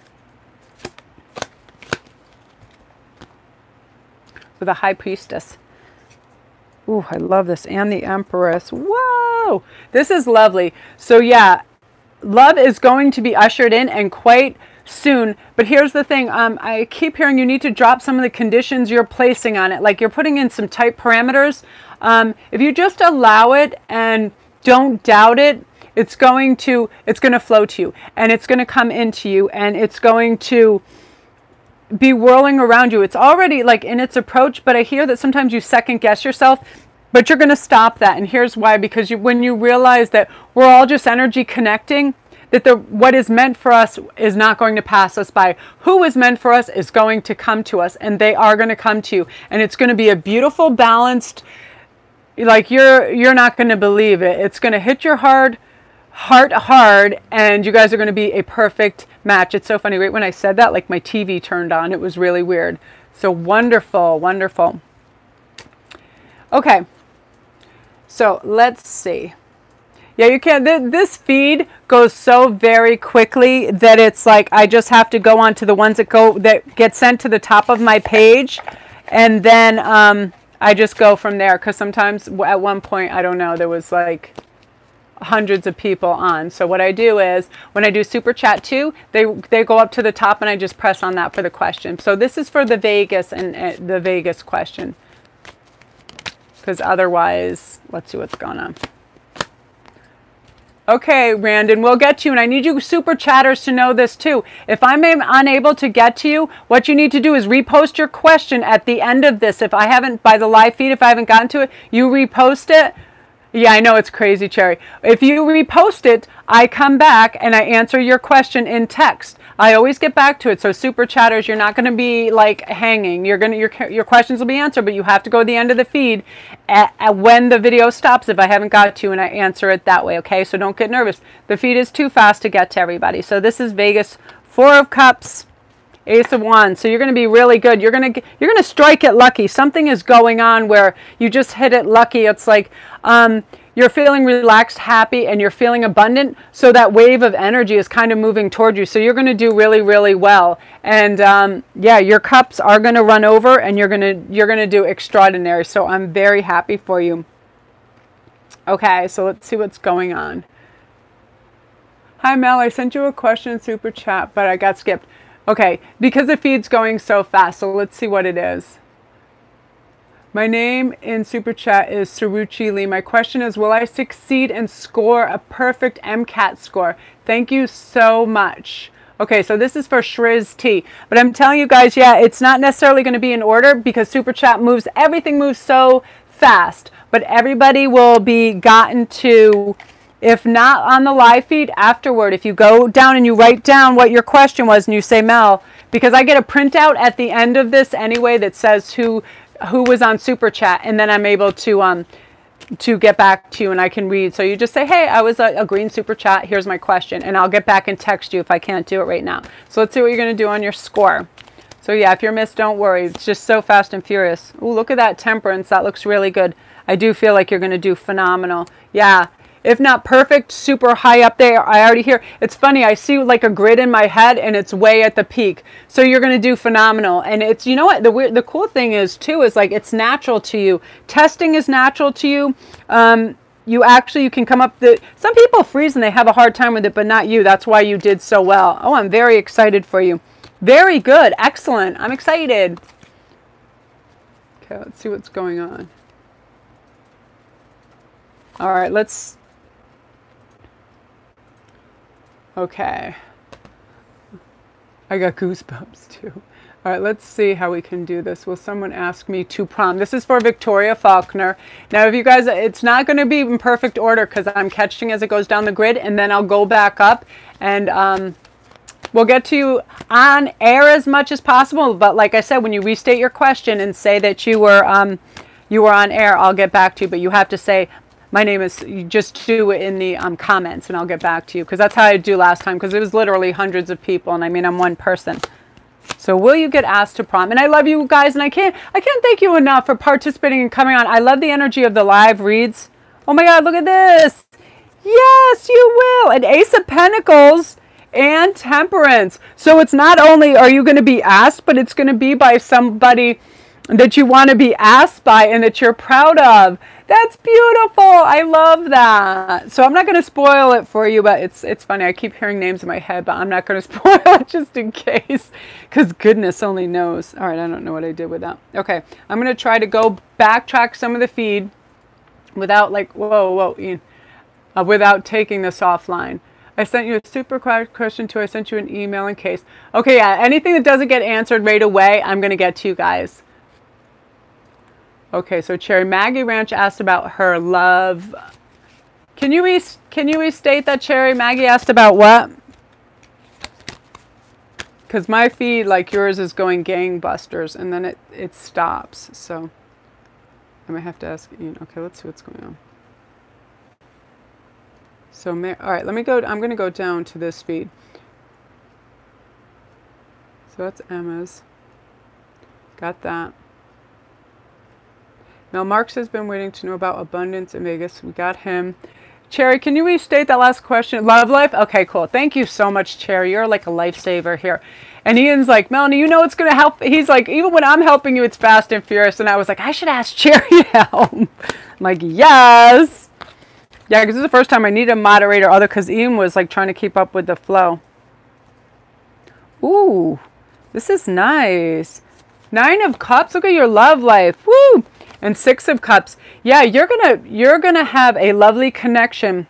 With a High Priestess. Ooh, I love this. And the Empress. Whoa! This is lovely. So yeah, love is going to be ushered in and quite soon. But here's the thing. I keep hearing you need to drop some of the conditions you're placing on it. Like you're putting in some tight parameters. If you just allow it and don't doubt it, it's going to flow to you, and it's going to come into you, and it's going to be whirling around you. It's already like in its approach, but I hear that sometimes you second guess yourself, but you're going to stop that. And here's why, because when you realize that we're all just energy connecting, that what is meant for us is not going to pass us by. Who is meant for us is going to come to us, and they are going to come to you, and it's going to be a beautiful, balanced, like you're not going to believe it. It's going to hit your heart hard, and you guys are going to be a perfect match. It's so funny. Right when I said that, like my TV turned on. It was really weird. So wonderful, wonderful. Okay. So let's see. Yeah, you can. This feed goes so very quickly that it's like I just have to go on to the ones that get sent to the top of my page, and then I just go from there. Because sometimes at one point, I don't know, there was like hundreds of people on. So what I do is when I do super chat too, they go up to the top and I just press on that for the question. So this is for the Vegas and the Vegas question, because otherwise, let's see what's going on. Okay, Randon, we'll get to you, and I need you super chatters to know this too. If I'm unable to get to you, what you need to do is repost your question at the end of this. If I haven't, by the live feed, if I haven't gotten to it, you repost it. Yeah, I know it's crazy, Cherry. If you repost it, I come back and I answer your question in text. I always get back to it. So super chatters, you're not going to be like hanging. Your questions will be answered, but you have to go to the end of the feed when the video stops if I haven't got to, and I answer it that way. Okay, so don't get nervous. The feed is too fast to get to everybody. So this is Vegas, 4 of Cups, Ace of Wands. So you're going to be really good. You're going to strike it lucky. Something is going on where you just hit it lucky. It's like you're feeling relaxed, happy, and you're feeling abundant. So that wave of energy is kind of moving toward you. So you're going to do really, really well. And yeah, your cups are going to run over, and you're going to do extraordinary. So I'm very happy for you. Okay, so let's see what's going on. Hi Mel, I sent you a question in super chat, but I got skipped. Okay, because the feed's going so fast, so let's see what it is. My name in Super Chat is Saruchi Lee. My question is, will I succeed and score a perfect MCAT score? Thank you so much. Okay, so this is for Shriz T. But I'm telling you guys, yeah, it's not necessarily going to be in order because Super Chat moves, everything moves so fast. But everybody will be gotten to, if not on the live feed, afterward. If you go down and you write down what your question was and you say, Mel, because I get a printout at the end of this anyway that says who was on Super Chat, and then I'm able to get back to you and I can read. So you just say, hey, I was a green Super Chat, here's my question, and I'll get back and text you if I can't do it right now. So let's see what you're going to do on your score. So yeah, if you're missed, don't worry. It's just so fast and furious. Ooh, look at that Temperance. That looks really good. I do feel like you're going to do phenomenal. Yeah. If not perfect, super high up there. I already hear. It's funny. I see like a grid in my head and it's way at the peak. So you're going to do phenomenal. And it's, you know what, the cool thing is too, is like it's natural to you. Testing is natural to you. You can come up some people freeze and they have a hard time with it, but not you. That's why you did so well. Oh, I'm very excited for you. Very good. Excellent. I'm excited. Okay, let's see what's going on. All right, okay. I got goosebumps too. All right, let's see how we can do this. Will someone ask me to prom? This is for Victoria Faulkner. Now, if you guys, it's not going to be in perfect order because I'm catching as it goes down the grid, and then I'll go back up and we'll get to you on air as much as possible. But like I said, when you restate your question and say that you were on air, I'll get back to you. But you have to say, my name is, you just do it in the comments and I'll get back to you. Because that's how I do last time, because it was literally hundreds of people. And I mean, I'm one person. So will you get asked to prom? And I love you guys. And I can't thank you enough for participating and coming on. I love the energy of the live reads. Oh my God, look at this. Yes, you will. And Ace of Pentacles and Temperance. So it's not only are you going to be asked, but it's going to be by somebody that you want to be asked by and that you're proud of. That's beautiful. I love that. So I'm not going to spoil it for you, but it's funny. I keep hearing names in my head, but I'm not going to spoil it just in case, because goodness only knows. All right, I don't know what I did with that. Okay, I'm going to try to go backtrack some of the feed without like, whoa, Ian, without taking this offline. I sent you a super question too. I sent you an email in case. Okay, yeah, anything that doesn't get answered right away, I'm going to get to you guys. Okay, so Cherry Maggie Ranch asked about her love. Can you restate that, Cherry? Maggie asked about what? Because my feed, like yours, is going gangbusters, and then it stops. So I might have to ask Ian. Okay, let's see what's going on. So, all right, let me go. I'm going to go down to this feed. So that's Emma's. Got that. Now, Marks has been waiting to know about abundance in Vegas. We got him. Cherry, can you restate that last question? Love life? Okay, cool. Thank you so much, Cherry. You're like a lifesaver here. And Ian's like, Melanie, you know it's going to help. He's like, even when I'm helping you, it's fast and furious. And I was like, I should ask Cherry to help. I'm like, yes. Yeah, because this is the first time I need a moderator, because Ian was like trying to keep up with the flow. Ooh, this is nice. 9 of Cups. Look at your love life. Woo! And 6 of Cups. Yeah, you're gonna have a lovely connection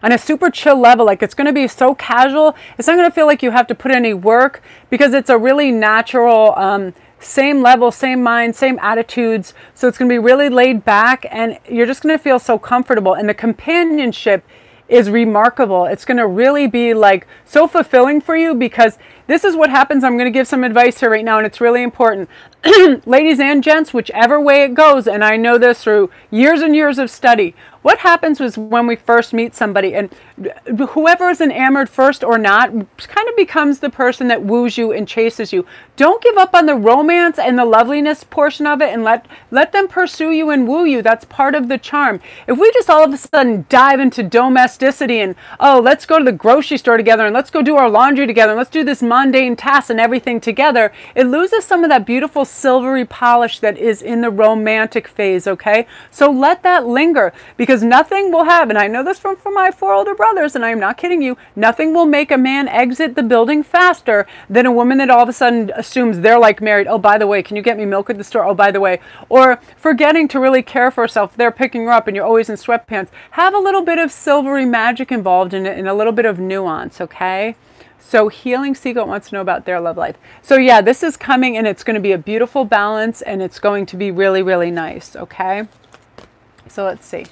on a super chill level. Like, it's gonna be so casual. It's not gonna feel like you have to put any work, because it's a really natural same level, same mind, same attitudes. So it's going to be really laid back, and you're just going to feel so comfortable. And the companionship is remarkable. It's going to really be like so fulfilling for you, because this is what happens. I'm going to give some advice here right now, and it's really important. Ladies and gents, whichever way it goes, and I know this through years and years of study, what happens was when we first meet somebody, and whoever is enamored first or not kind of becomes the person that woos you and chases you. Don't give up on the romance and the loveliness portion of it, and let them pursue you and woo you. That's part of the charm. If we just all of a sudden dive into domesticity and, oh, let's go to the grocery store together, and let's go do our laundry together, and let's do this mundane task and everything together, it loses some of that beautiful silvery polish that is in the romantic phase, okay? So let that linger, because nothing will have, and I know this from my 4 older brothers, and I am not kidding you, nothing will make a man exit the building faster than a woman that all of a sudden assumes they're like married. Oh, by the way, can you get me milk at the store? Oh, by the way. Or forgetting to really care for herself. They're picking her up and you're always in sweatpants. Have a little bit of silvery magic involved in it, and a little bit of nuance, okay? So Healing Seagoat wants to know about their love life. So yeah, this is coming, and it's going to be a beautiful balance, and it's going to be really, really nice, okay? So let's see.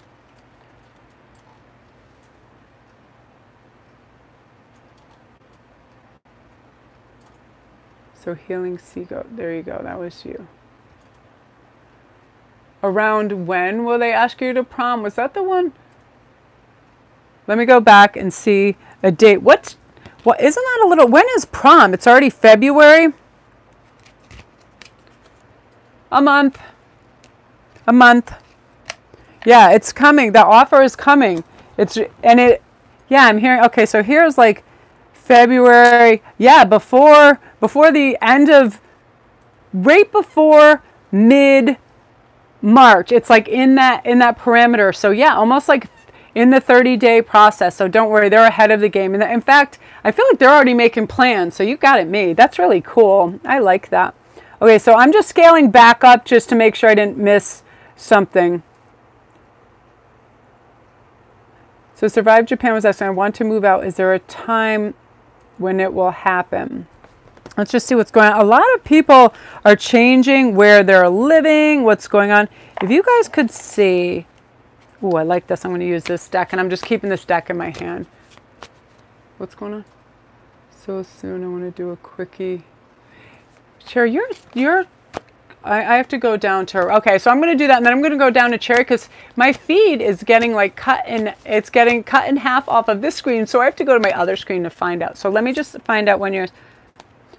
So Healing Seagoat, there you go, that was you. Around when will they ask you to prom? Was that the one? Let me go back and see a date. What isn't that a little, when is prom? It's already February. A month. A month. Yeah, it's coming. The offer is coming. Yeah, I'm hearing, okay, so here's like February. Yeah, before the end of, right before mid-March. It's like in that parameter. So yeah, almost like in the 30-day process. So don't worry, they're ahead of the game. And in fact, I feel like they're already making plans. So you got it made. That's really cool. I like that. Okay, so I'm just scaling back up just to make sure I didn't miss something. So Survive Japan was asking, I want to move out. Is there a time when it will happen? Let's just see what's going on. A lot of people are changing where they're living, what's going on. If you guys could see, oh, I like this. I'm going to use this deck, and I'm just keeping this deck in my hand. What's going on? So soon, I want to do a quickie. Cherry, I have to go down to her. Okay, so I'm going to do that, and then I'm going to go down to Cherry, because my feed is getting like it's getting cut in half off of this screen, so I have to go to my other screen to find out. So let me just find out when you're...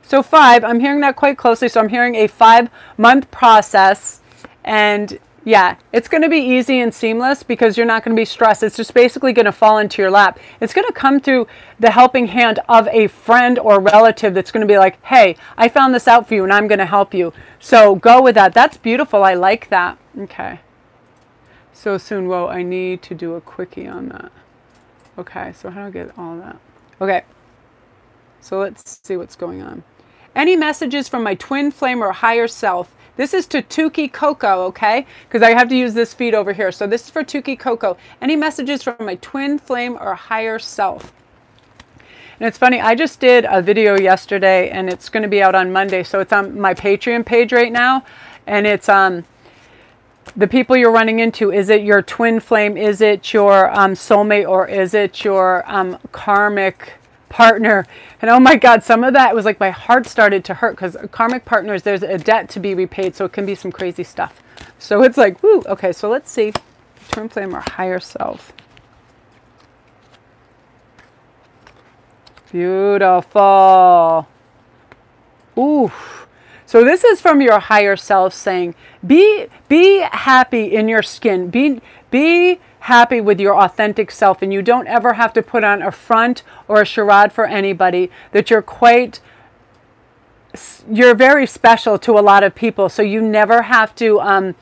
So 5, I'm hearing that quite closely. So I'm hearing a 5-month process, and yeah, it's going to be easy and seamless because you're not going to be stressed. It's just basically going to fall into your lap. It's going to come through the helping hand of a friend or relative that's going to be like, hey, I found this out for you and I'm going to help you. So go with that. That's beautiful. I like that. Okay. So soon, whoa, I need to do a quickie on that. Okay, so how do I get all that? Okay. So let's see what's going on. Any messages from my twin flame or higher self? This is to Tuki Coco, okay? Because I have to use this feed over here. So this is for Tuki Coco. Any messages from my twin flame or higher self? And it's funny, I just did a video yesterday, and it's going to be out on Monday. So it's on my Patreon page right now. And it's the people you're running into. Is it your twin flame? Is it your soulmate? Or is it your karmic partner? And oh my God, some of that was like my heart started to hurt, because karmic partners, there's a debt to be repaid, so it can be some crazy stuff. So it's like, woo. Okay, so let's see. Twin flame or higher self. Beautiful. Ooh. So this is from your higher self saying, be happy in your skin. Be happy with your authentic self, and you don't ever have to put on a front or a charade for anybody. That you're very special to a lot of people, so you never have to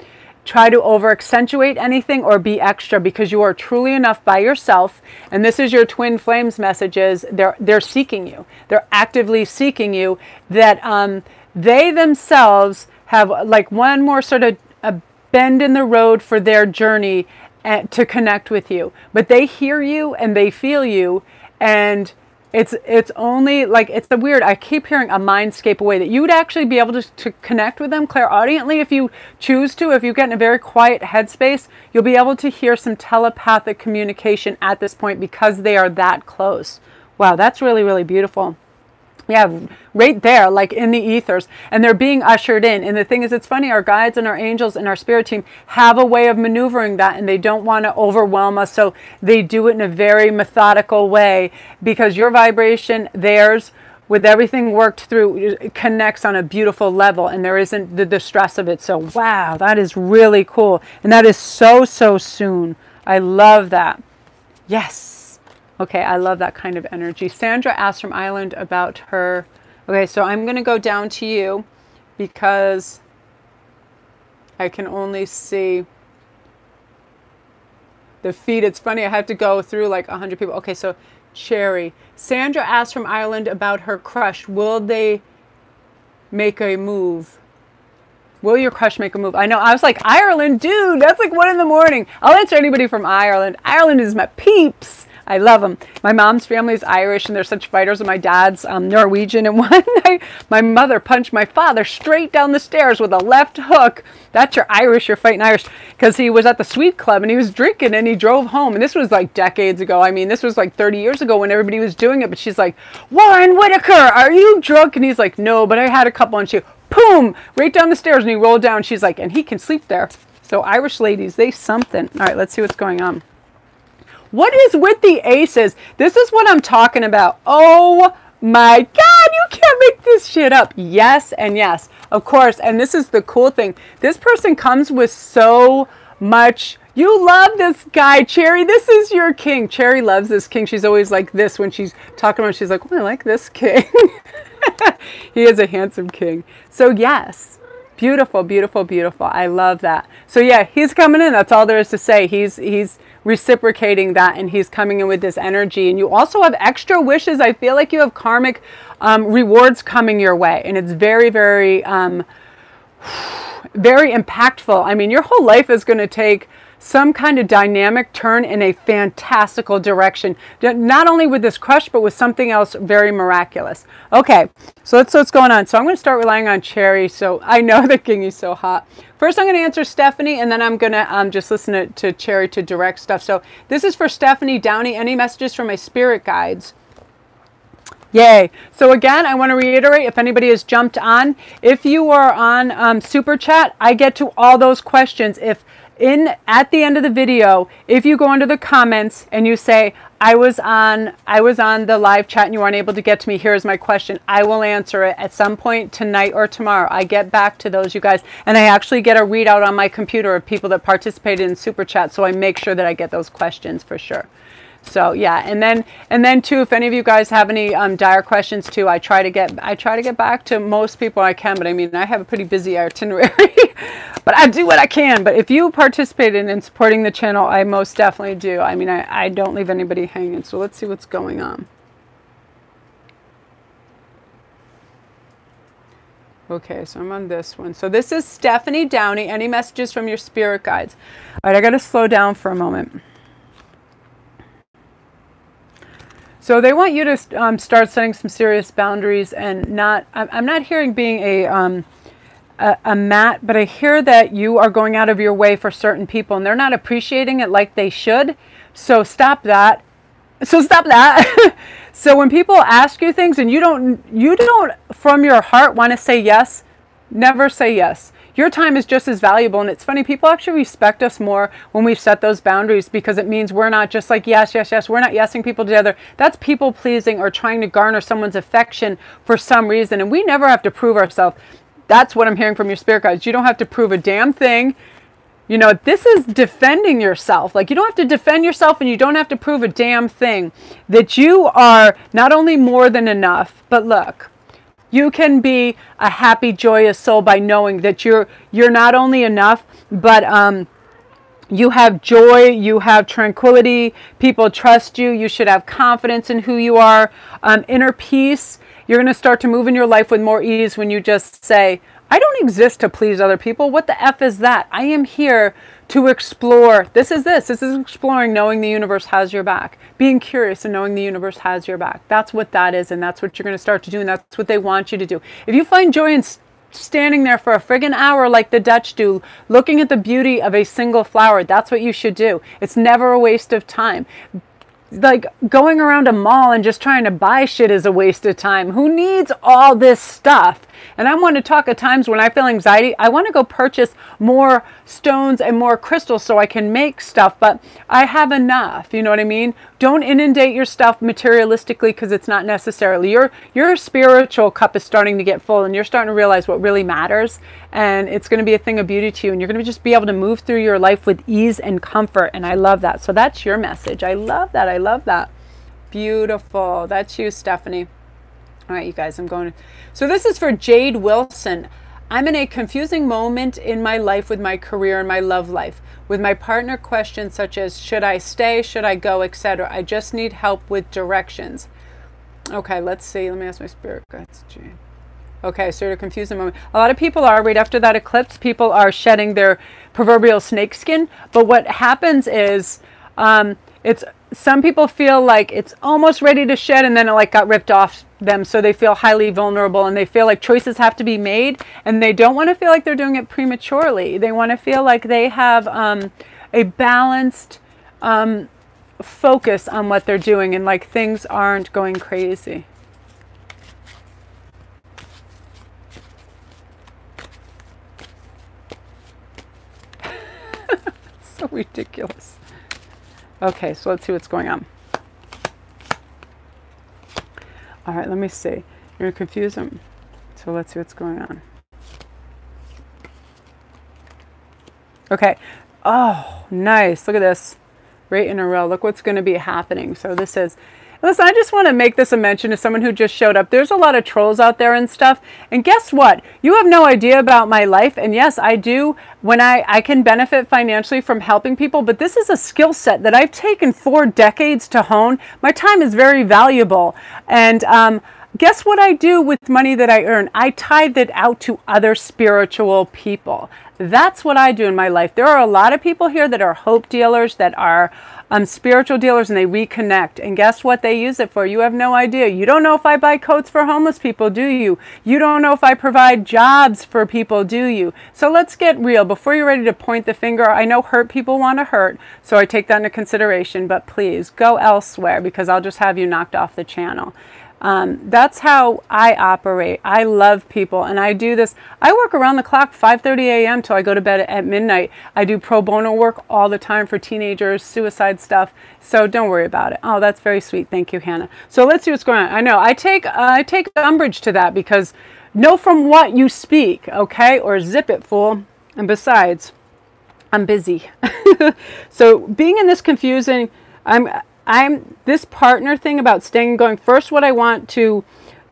try to over accentuate anything or be extra, because you are truly enough by yourself. And this is your twin flames messages. They're seeking you. They're actively seeking you. That they themselves have like one more sort of a bend in the road for their journey to connect with you. But they hear you and they feel you, and It's only like, it's a weird, I keep hearing a mindscape away, that you would actually be able to connect with them clairaudiently if you choose to. If you get in a very quiet headspace, you'll be able to hear some telepathic communication at this point because they are that close. Wow, that's really, really beautiful. Yeah, right there, like in the ethers, and they're being ushered in. And the thing is, it's funny, our guides and our angels and our spirit team have a way of maneuvering that, and they don't want to overwhelm us, so they do it in a very methodical way, because your vibration, theirs, with everything worked through, it connects on a beautiful level, and there isn't the distress of it. So wow, that is really cool, and that is so soon. I love that. Yes. Okay, I love that kind of energy. Sandra asked from Ireland about her. Okay, so I'm going to go down to you because I can only see the feed. It's funny, I have to go through like 100 people. Okay, so Cherry. Sandra asked from Ireland about her crush. Will they make a move? Will your crush make a move? I know, I was like, Ireland, dude, that's like 1 in the morning. I'll answer anybody from Ireland. Ireland is my peeps. I love them. My mom's family is Irish, and they're such fighters, and my dad's Norwegian. And one night, my mother punched my father straight down the stairs with a left hook. That's your Irish, you're fighting Irish. Because he was at the Sweet Club, and he was drinking, and he drove home. And this was like decades ago. I mean, this was like 30 years ago when everybody was doing it. But she's like, Warren Whitaker, are you drunk? And he's like, no, but I had a couple. And she, boom, right down the stairs, and he rolled down. She's like, and he can sleep there. So Irish ladies, they something. All right, let's see what's going on. What is with the aces? This is what I'm talking about. Oh my God, you can't make this shit up. Yes and yes, of course. And this is the cool thing. This person comes with so much. You love this guy, Cherry. This is your king. Cherry loves this king. She's always like this when she's talking about. She's like, oh, I like this king. He is a handsome king. So yes, beautiful, beautiful, beautiful. I love that. So yeah, he's coming in. That's all there is to say. He's reciprocating that, and he's coming in with this energy. And you also have extra wishes. I feel like you have karmic rewards coming your way, and it's very, very very impactful. I mean, your whole life is going to take some kind of dynamic turn in a fantastical direction, not only with this crush, but with something else very miraculous. Okay, so that's what's going on. So I'm going to start relying on Cherry. So I know the king is so hot. First, I'm going to answer Stephanie, and then I'm going to just listen to Cherry to direct stuff. So this is for Stephanie Downey. Any messages from my spirit guides? Yay. So again, I want to reiterate, if anybody has jumped on, if you are on Super Chat, I get to all those questions. If at the end of the video, if you go under the comments and you say, I was on the live chat and you weren't able to get to me, here's my question, I will answer it at some point tonight or tomorrow. I get back to those, you guys, and I actually get a readout on my computer of people that participated in Super Chat, so I make sure that I get those questions for sure. So yeah, and then too, if any of you guys have any dire questions too, I try to get back to most people I can. But I mean, I have a pretty busy itinerary, but I do what I can. But if you participated in supporting the channel, I most definitely do. I mean, I don't leave anybody hanging. So let's see what's going on. Okay, so I'm on this one. So this is Stephanie Downey. Any messages from your spirit guides? All right, I got to slow down for a moment. So they want you to start setting some serious boundaries, and I'm not hearing being a mat, but I hear that you are going out of your way for certain people, and they're not appreciating it like they should. So stop that. So when people ask you things and you don't from your heart want to say yes, never say yes. Your time is just as valuable. And it's funny, people actually respect us more when we set those boundaries, because it means we're not just like, yes, yes, yes. We're not yesing people together. That's people pleasing or trying to garner someone's affection for some reason. And we never have to prove ourselves. That's what I'm hearing from your spirit guides. You don't have to prove a damn thing. You know, this is defending yourself. Like, you don't have to defend yourself, and you don't have to prove a damn thing. That you are not only more than enough, but look, you can be a happy, joyous soul by knowing that you're not only enough, but you have joy, you have tranquility, people trust you, you should have confidence in who you are, inner peace. You're going to start to move in your life with more ease when you just say, I don't exist to please other people. What the F is that? I am here to explore. This is exploring, knowing the universe has your back, being curious and knowing the universe has your back. That's what that is, and that's what you're going to start to do, and that's what they want you to do. If you find joy in standing there for a friggin' hour like the Dutch do, looking at the beauty of a single flower, that's what you should do. It's never a waste of time. Like going around a mall and just trying to buy shit is a waste of time. Who needs all this stuff? And I want to talk at times when I feel anxiety, I want to go purchase more stones and more crystals so I can make stuff, but I have enough. You know what I mean? Don't inundate your stuff materialistically because it's not necessarily. Your spiritual cup is starting to get full and you're starting to realize what really matters, and it's going to be a thing of beauty to you, and you're going to just be able to move through your life with ease and comfort, and I love that. So that's your message. I love that. I love that. Beautiful. That's you, Stephanie. All right, you guys, I'm going to... So this is for Jade Wilson. I'm in a confusing moment in my life with my career and my love life. With my partner, questions such as, should I stay, should I go, etc. I just need help with directions. Okay, let's see. Let me ask my spirit guides, Jade. Okay, so you're confusing moment. A lot of people are, right after that eclipse, people are shedding their proverbial snake skin. But what happens is, some people feel like it's almost ready to shed and then it like got ripped off them, so they feel highly vulnerable and they feel like choices have to be made, and they don't want to feel like they're doing it prematurely. They want to feel like they have a balanced focus on what they're doing, and like things aren't going crazy. So ridiculous. Okay, so let's see what's going on. All right, let me see. You're going to confuse them. So let's see what's going on. Okay. Oh, nice. Look at this. Right in a row. Look what's going to be happening. So this is... Listen, I just want to make this a mention to someone who just showed up. There's a lot of trolls out there and stuff. And guess what? You have no idea about my life. And yes, I do. When I can benefit financially from helping people. But this is a skill set that I've taken 4 decades to hone. My time is very valuable. And guess what I do with money that I earn? I tithe it out to other spiritual people. That's what I do in my life. There are a lot of people here that are hope dealers, that are spiritual dealers, and they reconnect. And guess what they use it for? You have no idea. You don't know if I buy coats for homeless people, do you? You don't know if I provide jobs for people, do you? So let's get real. Before you're ready to point the finger, I know hurt people want to hurt, so I take that into consideration, but please go elsewhere because I'll just have you knocked off the channel. That's how I operate. I love people, and I do this. I work around the clock, 5:30 a.m. till I go to bed at midnight. I do pro bono work all the time for teenagers, suicide stuff. So don't worry about it. Oh, that's very sweet. Thank you, Hannah. So let's see what's going on. I know I take umbrage to that because know from what you speak, okay? Or zip it, fool. And besides, I'm busy. So being in this confusing, I'm this partner thing about staying and going. First, what I want to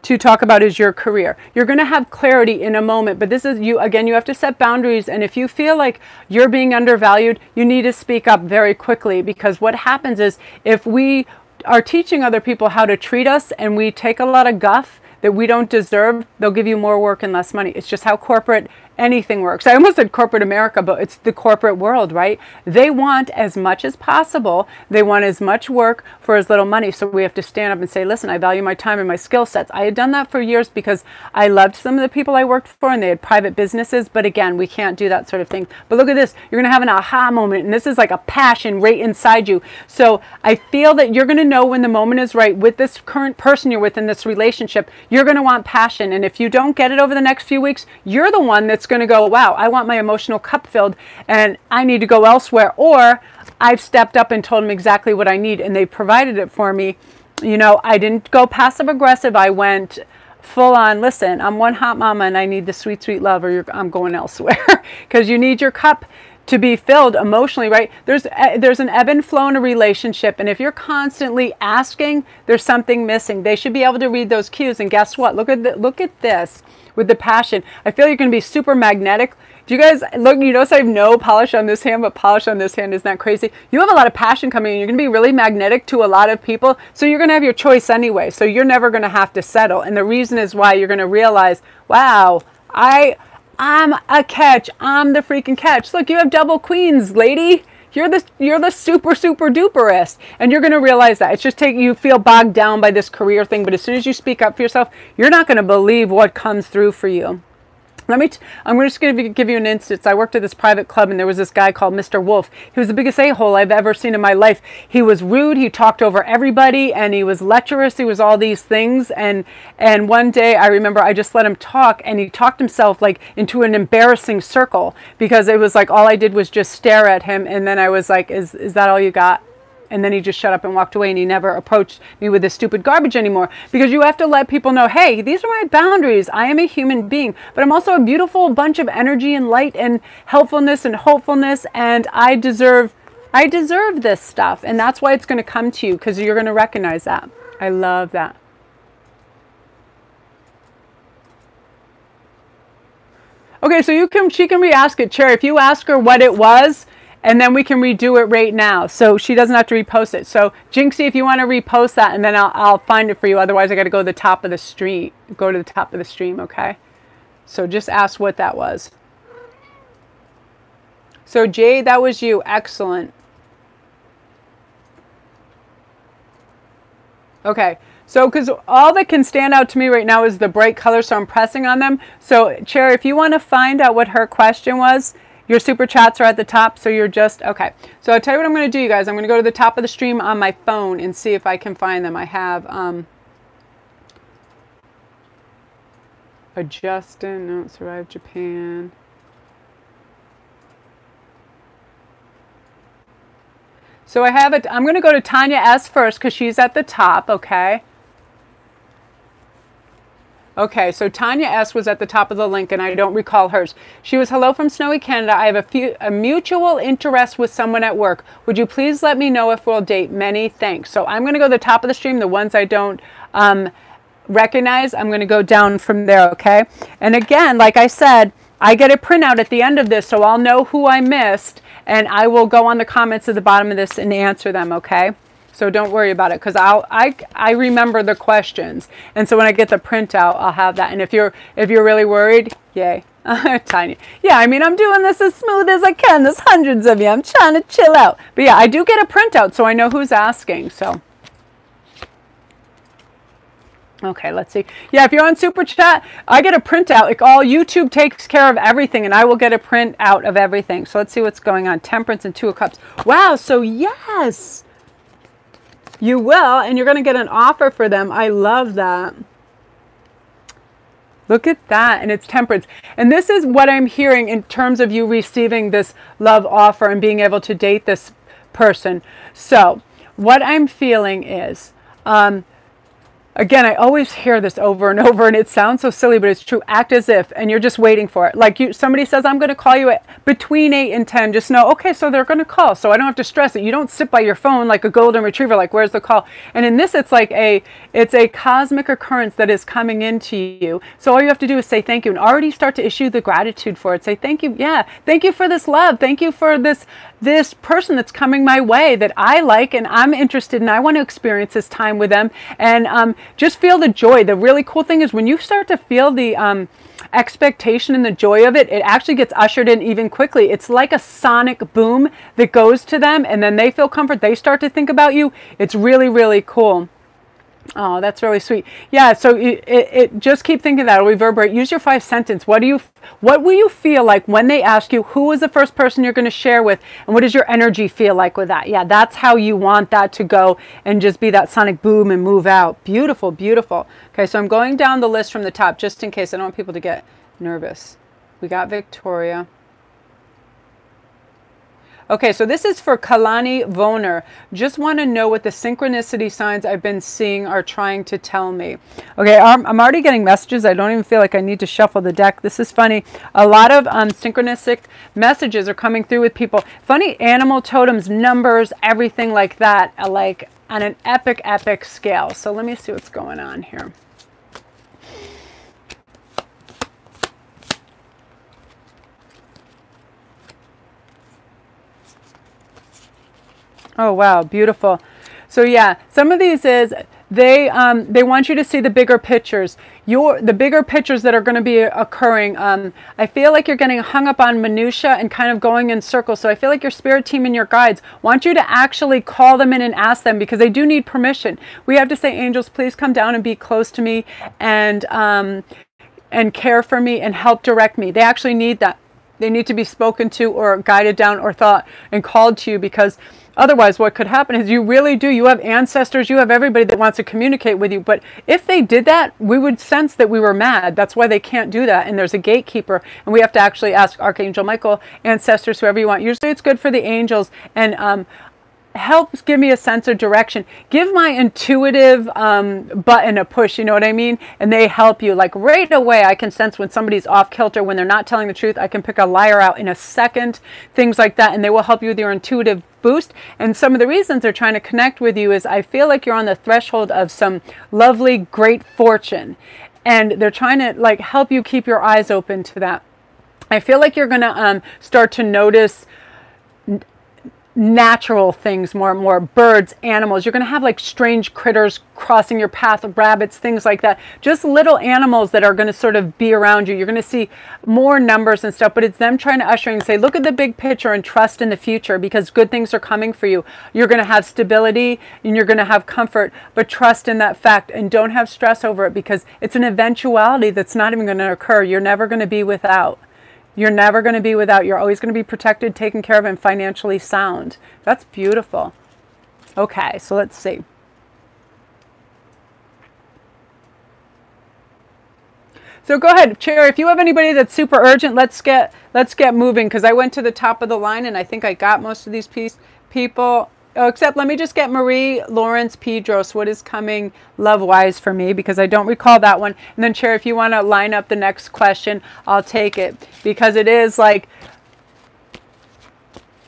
talk about is your career. You're going to have clarity in a moment, but this is you again. You have to set boundaries, and if you feel like you're being undervalued, you need to speak up very quickly, because what happens is if we are teaching other people how to treat us and we take a lot of guff that we don't deserve, they'll give you more work and less money. It's just how corporate anything works. I almost said corporate America, but it's the corporate world, right? They want as much as possible. They want as much work for as little money. So we have to stand up and say, listen, I value my time and my skill sets. I had done that for years because I loved some of the people I worked for and they had private businesses. But again, we can't do that sort of thing. But look at this. You're going to have an aha moment. And this is like a passion right inside you. So I feel that you're going to know when the moment is right with this current person you're with in this relationship. You're going to want passion. And if you don't get it over the next few weeks, you're the one that's going to go, wow, I want my emotional cup filled and I need to go elsewhere. Or I've stepped up and told them exactly what I need and they provided it for me. You know, I didn't go passive aggressive. I went full on, listen, I'm one hot mama and I need the sweet, sweet love, or I'm going elsewhere. Because you need your cup to be filled emotionally, right? There's an ebb and flow in a relationship, and if you're constantly asking, there's something missing. They should be able to read those cues. And guess what? Look at this with the passion. I feel you're going to be super magnetic. Do you guys look? You notice I have no polish on this hand, but polish on this hand. Isn't that crazy? You have a lot of passion coming in. You're going to be really magnetic to a lot of people, so you're going to have your choice anyway. So you're never going to have to settle. And the reason is why you're going to realize, wow, I I'm a catch. I'm the freaking catch. Look, you have double queens, lady. You're the super, super duperest. And you're going to realize that. It's just you feel bogged down by this career thing. But as soon as you speak up for yourself, you're not going to believe what comes through for you. I'm just going to give you an instance. I worked at this private club, and there was this guy called Mr. Wolf. He was the biggest a-hole I've ever seen in my life. He was rude. He talked over everybody, and he was lecherous. He was all these things. And one day, I remember I just let him talk, and he talked himself like into an embarrassing circle, because it was like all I did was just stare at him. And then I was like, is that all you got? And then he just shut up and walked away, and he never approached me with this stupid garbage anymore. Because you have to let people know, hey, these are my boundaries. I am a human being, but I'm also a beautiful bunch of energy and light and helpfulness and hopefulness, and I deserve this stuff. And that's why it's going to come to you, because you're going to recognize that. I love that. Okay, so she can re-ask it, Cherry. If you ask her what it was, and then we can redo it right now, so she doesn't have to repost it. So Jinxie, if you want to repost that, and then I'll find it for you. Otherwise, I got to go to the top of the stream. Go to the top of the stream, okay? So just ask what that was. So Jade, that was you. Excellent. Okay. So, because all that can stand out to me right now is the bright color, so I'm pressing on them. So Cherry, if you want to find out what her question was, your super chats are at the top, so you're just, okay. So I'll tell you what I'm going to do, you guys. I'm going to go to the top of the stream on my phone and see if I can find them. I have a Justin, no, survived Japan. So I have it. I'm going to go to Tanya S first because she's at the top, okay? Okay, so Tanya S was at the top of the link, and I don't recall hers. She was, hello from Snowy Canada. I have a mutual interest with someone at work. Would you please let me know if we'll date? Many thanks. So I'm going to go to the top of the stream. The ones I don't recognize, I'm going to go down from there, okay? And again, like I said, I get a printout at the end of this, so I'll know who I missed, and I will go on the comments at the bottom of this and answer them, okay? So don't worry about it, because I remember the questions, and so when I get the printout, I'll have that. And if you're really worried, yay, Tiny. Yeah, I mean, I'm doing this as smooth as I can. There's hundreds of you. I'm trying to chill out. But yeah, I do get a printout, so I know who's asking. So okay, let's see. Yeah, if you're on Super Chat, I get a printout. Like, all YouTube takes care of everything, and I will get a printout of everything. So let's see what's going on. Temperance and Two of Cups. Wow. So yes. You will, and you're going to get an offer for them. I love that. Look at that, and it's Temperance. And this is what I'm hearing in terms of you receiving this love offer and being able to date this person. So what I'm feeling is, again, I always hear this over and over, and it sounds so silly, but it's true. Act as if, and you're just waiting for it. Like somebody says, I'm going to call you at between 8 and 10. Just know, okay, so they're going to call, so I don't have to stress it. You don't sit by your phone like a golden retriever, like, where's the call? And in this, it's like it's a cosmic occurrence that is coming into you. So all you have to do is say thank you, and already start to issue the gratitude for it. Say thank you. Yeah, thank you for this love. Thank you for this person that's coming my way that I like and I'm interested in. I want to experience this time with them, and just feel the joy. The really cool thing is when you start to feel the expectation and the joy of it, it actually gets ushered in even quickly. It's like a sonic boom that goes to them, and then they feel comfort. They start to think about you. It's really, really cool. Oh, that's really sweet. Yeah, so it just keep thinking that. It'll reverberate. Use your 5 sentence. What will you feel like when they ask you who is the first person you're going to share with, and what does your energy feel like with that? Yeah, that's how you want that to go, and just be that sonic boom and move out. Beautiful, beautiful. Okay, so I'm going down the list from the top just in case. I don't want people to get nervous. We got Victoria. Okay, so this is for Kalani Voner. Just want to know what the synchronicity signs I've been seeing are trying to tell me. Okay, I'm already getting messages. I don't even feel like I need to shuffle the deck. This is funny. A lot of synchronistic messages are coming through with people. Funny animal totems, numbers, everything like that, like on an epic, epic scale. So let me see what's going on here. Oh, wow. Beautiful. So yeah, some of these is They want you to see the bigger pictures. The bigger pictures that are going to be occurring. I feel like you're getting hung up on minutia and kind of going in circles. So I feel like your spirit team and your guides want you to actually call them in and ask them, because they do need permission. We have to say, angels, please come down and be close to me and care for me and help direct me. They actually need that. They need to be spoken to or guided down or thought and called to you, because otherwise what could happen is you have ancestors, you have everybody that wants to communicate with you. But if they did that, we would sense that we were mad. That's why they can't do that. And there's a gatekeeper, and we have to actually ask Archangel Michael, ancestors, whoever you want. Usually it's good for the angels, and helps give me a sense of direction. Give my intuitive button a push, you know what I mean? And they help you. Like right away, I can sense when somebody's off kilter, when they're not telling the truth. I can pick a liar out in a second, things like that, and they will help you with your intuitive boost. And some of the reasons they're trying to connect with you is I feel like you're on the threshold of some lovely, great fortune, and they're trying to like help you keep your eyes open to that. I feel like you're going to start to notice natural things more and more, birds, animals. You're going to have like strange critters crossing your path, rabbits, things like that. Just little animals that are going to sort of be around you. You're going to see more numbers and stuff, but it's them trying to usher in and say, look at the big picture and trust in the future, because good things are coming for you. You're going to have stability and you're going to have comfort, but trust in that fact and don't have stress over it, because it's an eventuality that's not even going to occur. You're never going to be without. You're never going to be without. You're always going to be protected, taken care of, and financially sound. That's beautiful. Okay, so let's see. So go ahead, Cherry. If you have anybody that's super urgent, let's get moving, because I went to the top of the line and I think I got most of these people. Oh, except let me just get Marie Lawrence Pedros. What is coming love-wise for me? Because I don't recall that one. And then, Cherry, if you want to line up the next question, I'll take it. Because it is like,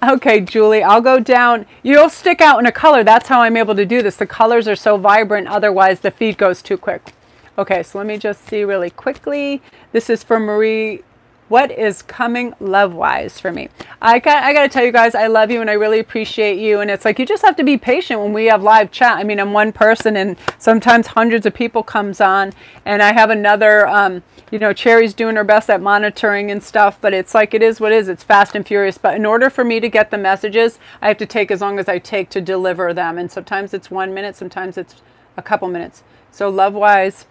okay, Julie, I'll go down. You'll stick out in a color. That's how I'm able to do this. The colors are so vibrant. Otherwise, the feed goes too quick. Okay, so let me just see really quickly. This is for Marie. What is coming love-wise for me? I got to tell you guys, I love you and I really appreciate you. And it's like, you just have to be patient when we have live chat. I mean, I'm one person and sometimes hundreds of people comes on. And I have another, you know, Cherry's doing her best at monitoring and stuff. But it's like, it is what it is. It's fast and furious. But in order for me to get the messages, I have to take as long as I take to deliver them. And sometimes it's 1 minute, sometimes it's a couple minutes. So love-wise.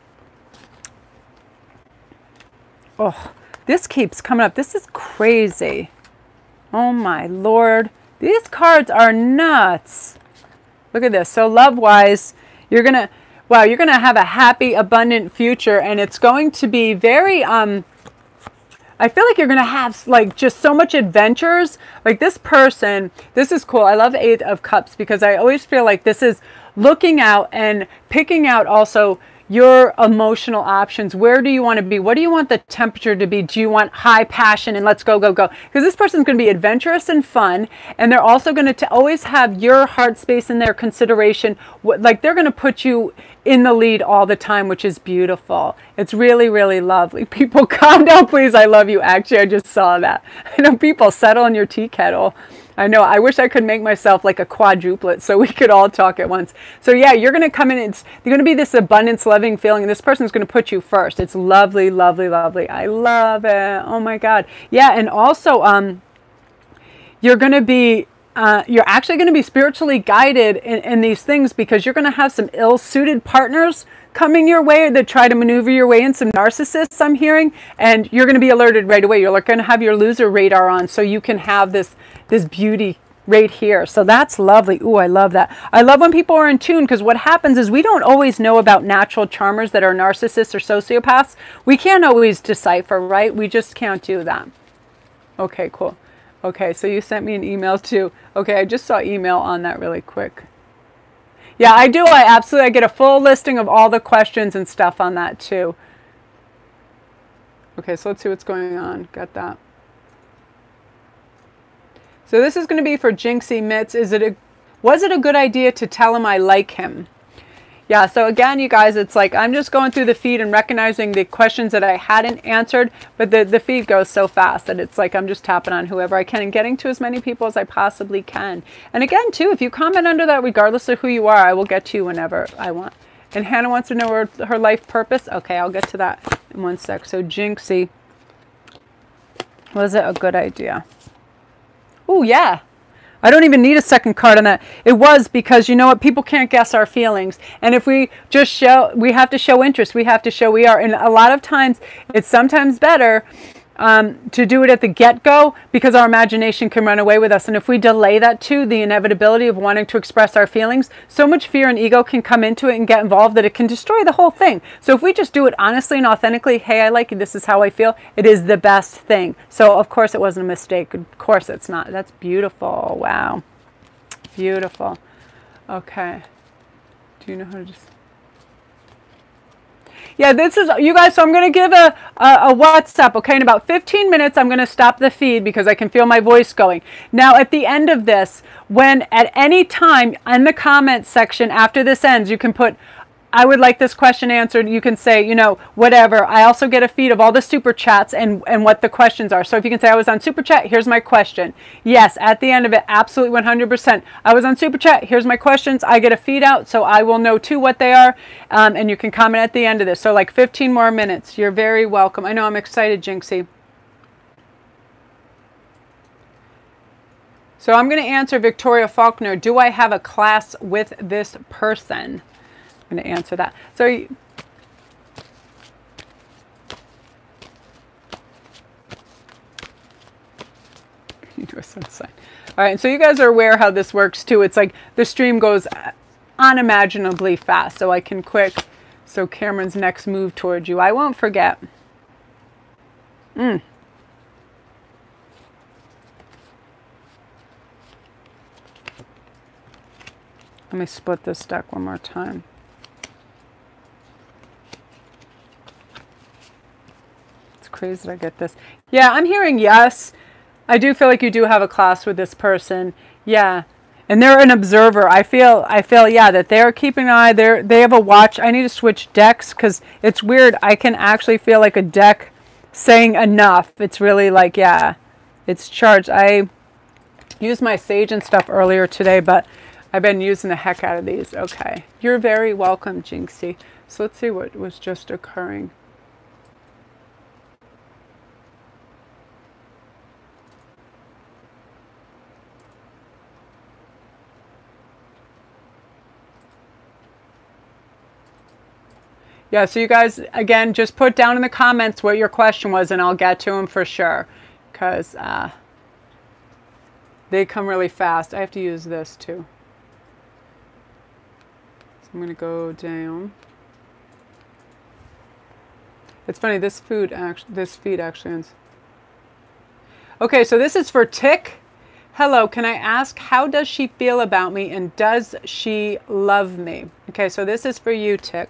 Oh. This keeps coming up. This is crazy. Oh my Lord. These cards are nuts. Look at this. So love-wise, you're going to, wow, you're going to have a happy, abundant future. And it's going to be very, I feel like you're going to have like just so much adventures. Like this person, this is cool. I love 8 of Cups, because I always feel like this is looking out and picking out also your emotional options. Where do you want to be? What do you want the temperature to be? Do you want high passion and let's go, go, go? Because this person's going to be adventurous and fun, and they're also going to always have your heart space in their consideration. Like they're going to put you in the lead all the time, which is beautiful. It's really, really lovely. People, calm down, please. I love you. Actually, I just saw that. I know, people, settle in your tea kettle. I know. I wish I could make myself like a quadruplet so we could all talk at once. So yeah, you're going to come in. You're going to be this abundance, loving feeling. And this person's going to put you first. It's lovely, lovely, lovely. I love it. Oh my God. Yeah. And also, you're going to be, you're actually going to be spiritually guided in these things, because you're going to have some ill-suited partners coming your way that try to maneuver your way in, some narcissists I'm hearing, and you're going to be alerted right away. You're like going to have your loser radar on, so you can have this beauty right here. So that's lovely. Ooh, I love that. I love when people are in tune, because what happens is we don't always know about natural charmers that are narcissists or sociopaths. We can't always decipher, right? We just can't do that. Okay, cool. Okay, so you sent me an email too. Okay, I just saw email on that really quick. Yeah, I do. I get a full listing of all the questions and stuff on that too. Okay, so let's see what's going on. Got that. So this is going to be for Jinxie Mitts. Was it a good idea to tell him I like him? Yeah, so again, you guys, it's like I'm just going through the feed and recognizing the questions that I hadn't answered, but the feed goes so fast that it's like I'm just tapping on whoever I can and getting to as many people as I possibly can. And again, too, if you comment under that, regardless of who you are, I will get to you whenever I want. And Hannah wants to know her life purpose. Okay, I'll get to that in one sec. So Jinxie, was it a good idea? Oh, yeah. I don't even need a second card on that. It was, because you know what? People can't guess our feelings. And if we just show, we have to show interest. We have to show we are. And a lot of times, it's sometimes better to do it at the get-go, because our imagination can run away with us. And if we delay that too, the inevitability of wanting to express our feelings, so much fear and ego can come into it and get involved that it can destroy the whole thing. So if we just do it honestly and authentically, hey, I like you, this is how I feel, it is the best thing. So of course it wasn't a mistake. Of course it's not. That's beautiful. Wow. Beautiful. Okay. Do you know how to just... Yeah, this is, you guys, so I'm going to give a WhatsApp, okay? In about 15 minutes, I'm going to stop the feed because I can feel my voice going. Now, at the end of this, when at any time in the comments section after this ends, you can put, I would like this question answered. You can say, you know, whatever. I also get a feed of all the super chats and what the questions are. So if you can say, I was on super chat, here's my question. Yes, at the end of it, absolutely 100%. I was on super chat, here's my questions. I get a feed out, so I will know too what they are. And you can comment at the end of this. So like 15 more minutes. You're very welcome. I know, I'm excited, Jinxie. So I'm going to answer Victoria Faulkner. Do I have a class with this person? I'm going to answer that. So you do a sun sign. All right, so you guys are aware how this works too. It's like the stream goes unimaginably fast. So I can quick. So Cameron's next move towards you, I won't forget. Let me split this deck one more time. Crazy that I get this. Yeah, I'm hearing yes. I do feel like you do have a class with this person. Yeah. And they're an observer. I feel yeah, that they're keeping an eye. They have a watch. I need to switch decks because it's weird. I can actually feel like a deck saying enough. It's really like, yeah, it's charged. I used my sage and stuff earlier today, but I've been using the heck out of these. Okay. You're very welcome, Jinxie. So let's see what was just occurring. Yeah, so you guys, again, just put down in the comments what your question was, and I'll get to them for sure, because they come really fast. I have to use this, too. So I'm going to go down. It's funny, this feed actually ends. Okay, so this is for Tick. Hello, can I ask, how does she feel about me, and does she love me? Okay, so this is for you, Tick.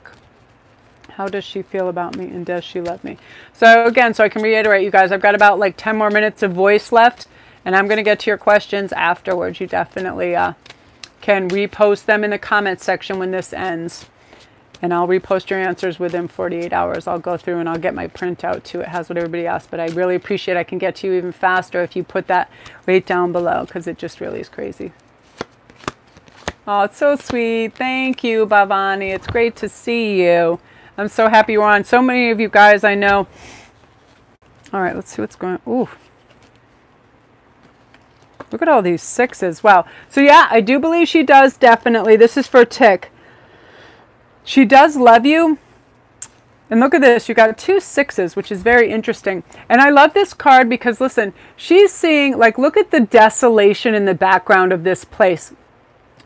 How does she feel about me, and does she love me? So again, so I can reiterate, you guys, I've got about like 10 more minutes of voice left, and I'm going to get to your questions afterwards. You definitely can repost them in the comments section when this ends, and I'll repost your answers within 48 hours. I'll go through and I'll get my printout too. It has what everybody asked, but I really appreciate I can get to you even faster if you put that right down below, because it just really is crazy. Oh, it's so sweet. Thank you, Bhavani. It's great to see you. I'm so happy you're on. So many of you guys I know. All right, let's see what's going on. Ooh. Look at all these sixes. Wow. So yeah, I do believe she does, definitely. This is for Tick. She does love you. And look at this. You got 2 sixes, which is very interesting. And I love this card because, listen, she's seeing, like, look at the desolation in the background of this place.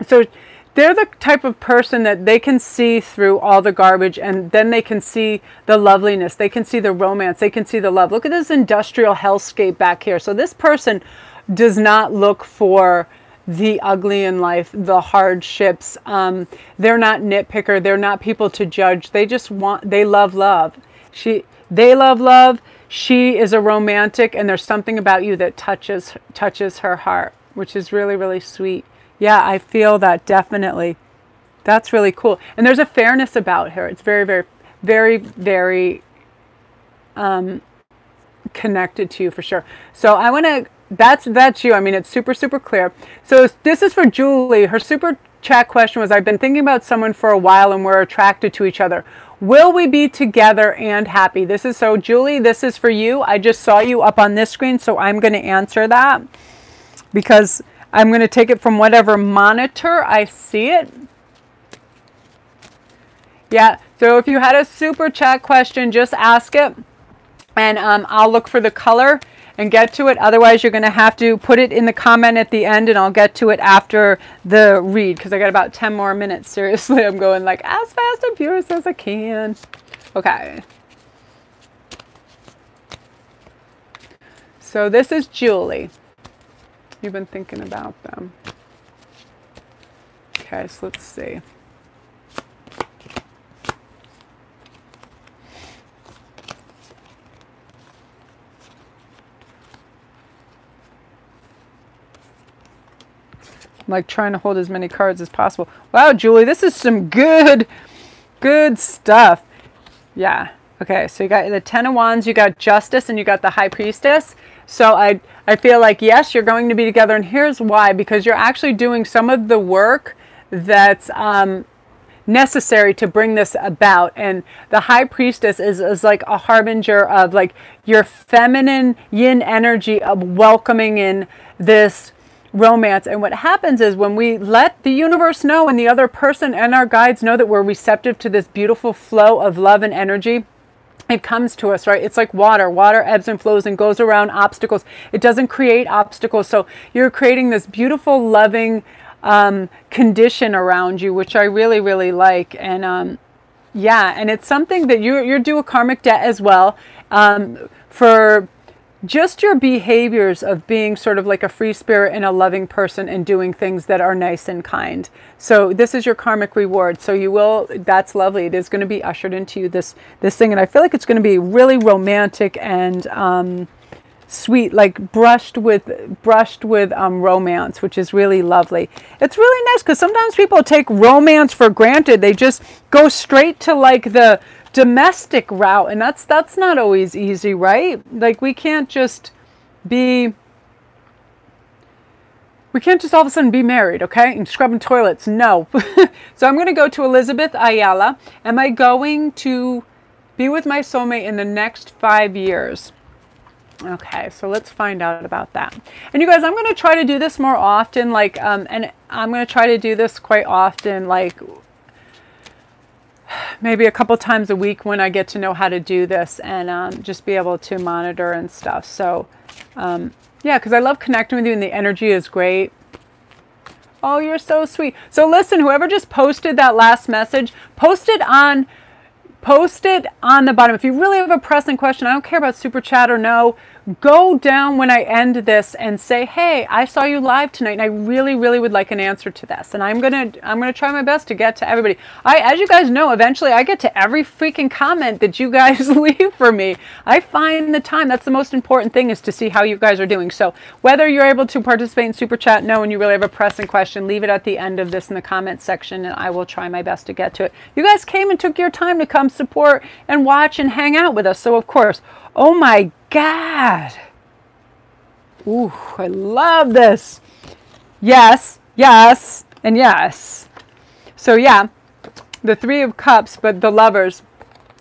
So they're the type of person that they can see through all the garbage, and then they can see the loveliness. They can see the romance. They can see the love. Look at this industrial hellscape back here. So this person does not look for the ugly in life, the hardships. They're not nitpicker. They're not people to judge. They just they love love. They love love. She is a romantic, and there's something about you that touches her heart, which is really, really sweet. Yeah, I feel that, definitely. That's really cool. And there's a fairness about her. It's very, very, very, very connected to you for sure. So I want to, that's you. I mean, it's super, super clear. So this is for Julie. Her super chat question was, I've been thinking about someone for a while and we're attracted to each other. Will we be together and happy? This is so, Julie, this is for you. I just saw you up on this screen, so I'm going to answer that because I'm going to take it from whatever monitor I see it. Yeah, so if you had a super chat question, just ask it, and I'll look for the color and get to it. Otherwise, you're going to have to put it in the comment at the end, and I'll get to it after the read because I got about 10 more minutes. Seriously, I'm going like as fast and furious as I can. Okay. So this is Julie. You've been thinking about them. Okay, so let's see. I'm like trying to hold as many cards as possible. Wow, Julie, this is some good stuff. Yeah. Okay, so you got the Ten of Wands, you got Justice, and you got the High Priestess. So I feel like, yes, you're going to be together, and here's why. Because you're actually doing some of the work that's necessary to bring this about. And the High Priestess is like a harbinger of like your feminine yin energy of welcoming in this romance. And what happens is when we let the universe know and the other person and our guides know that we're receptive to this beautiful flow of love and energy, it comes to us, right? It's like water. Water ebbs and flows and goes around obstacles. It doesn't create obstacles. So you're creating this beautiful, loving condition around you, which I really, really like. And yeah, and it's something that you're due a karmic debt as well for just your behaviors of being sort of like a free spirit and a loving person and doing things that are nice and kind. So this is your karmic reward. So you will, that's lovely. It is going to be ushered into you, this thing. And I feel like it's going to be really romantic and sweet, like brushed with romance, which is really lovely. It's really nice because sometimes people take romance for granted. They just go straight to like the domestic route, and that's not always easy, right? Like we can't just all of a sudden be married, okay, and scrubbing toilets. No. So I'm going to go to Elizabeth Ayala. Am I going to be with my soulmate in the next 5 years? Okay, so let's find out about that. And you guys, I'm going to try to do this more often, like and I'm going to try to do this quite often, like maybe a couple times a week when I get to know how to do this and just be able to monitor and stuff. So yeah, because I love connecting with you and the energy is great. Oh, you're so sweet. So listen, whoever just posted that last message, post it on the bottom. If you really have a pressing question, I don't care about super chat or no, go down when I end this and say, hey, I saw you live tonight and I really, really would like an answer to this. And I'm gonna try my best to get to everybody. As you guys know, eventually I get to every freaking comment that you guys leave for me. I find the time. That's the most important thing, is to see how you guys are doing. So whether you're able to participate in super chat, no, and you really have a pressing question, leave it at the end of this in the comment section and I will try my best to get to it. You guys came and took your time to come support and watch and hang out with us. So of course, oh my God. Ooh, I love this. Yes, yes, and yes. So yeah, the Three of Cups, but the Lovers,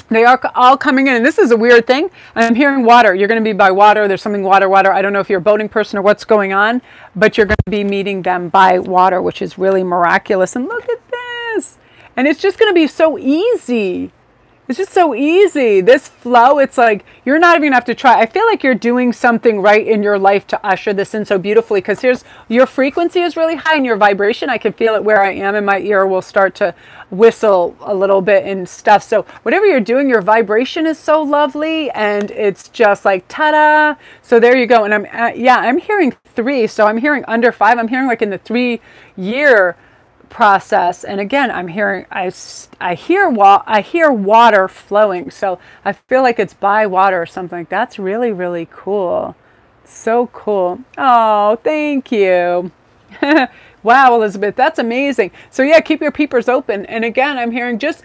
they are all coming in. And this is a weird thing. I'm hearing water. You're going to be by water. There's something water. I don't know if you're a boating person or what's going on, but you're going to be meeting them by water, which is really miraculous. And look at this. And it's just going to be so easy. It's just so easy. This flow, it's like you're not even going to have to try. I feel like you're doing something right in your life to usher this in so beautifully, because here's your frequency is really high and your vibration. I can feel it where I am, and my ear will start to whistle a little bit and stuff. So whatever you're doing, your vibration is so lovely and it's just like ta-da. So there you go. And I'm hearing 3. So I'm hearing under 5. I'm hearing like in the 3-year process. And again, I'm hearing, I hear water flowing. So I feel like it's by water or something. That's really, really cool. So cool. Oh, thank you. Wow, Elizabeth, that's amazing. So yeah, keep your peepers open. And again, I'm hearing just,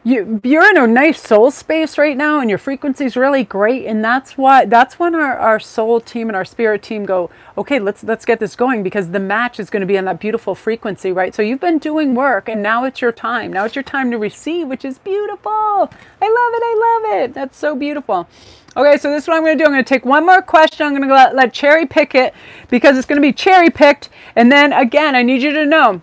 you're in a nice soul space right now, and your frequency is really great, and that's when our soul team and our spirit team go, okay, let's get this going, because the match is going to be on that beautiful frequency, right? So you've been doing work, and now it's your time. Now it's your time to receive, which is beautiful. I love it. I love it. That's so beautiful. Okay, so this is what I'm going to do. I'm going to take one more question. I'm going to let Cherry pick it, because it's going to be cherry picked. And then again, I need you to know,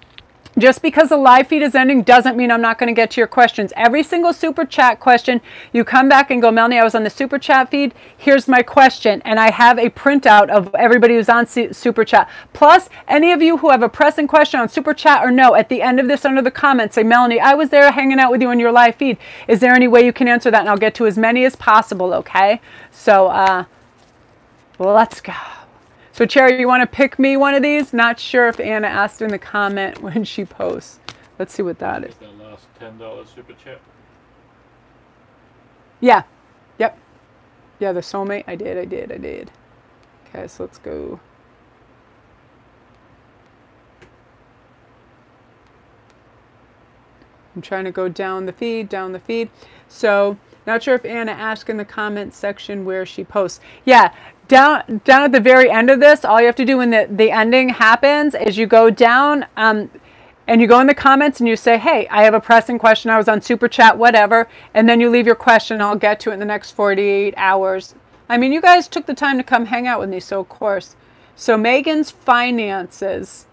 just because the live feed is ending doesn't mean I'm not going to get to your questions. Every single super chat question, you come back and go, Melanie, I was on the super chat feed. Here's my question. And I have a printout of everybody who's on super chat. Plus, any of you who have a pressing question on super chat or no, at the end of this, under the comments, say, Melanie, I was there hanging out with you on your live feed. Is there any way you can answer that? And I'll get to as many as possible, okay? So, well, let's go. So, Cherry, you want to pick me one of these? Not sure if Anna asked in the comment when she posts. Let's see what that is. That last $10 super chat. Yeah. Yep. Yeah, the soulmate. I did. Okay, so let's go. I'm trying to go down the feed. So, not sure if Anna asked in the comment section where she posts. Yeah. Down at the very end of this, all you have to do when the ending happens is you go down and you go in the comments and you say, hey, I have a pressing question. I was on super chat, whatever. And then you leave your question. I'll get to it in the next 48 hours. I mean, you guys took the time to come hang out with me, so of course. So Megan's finances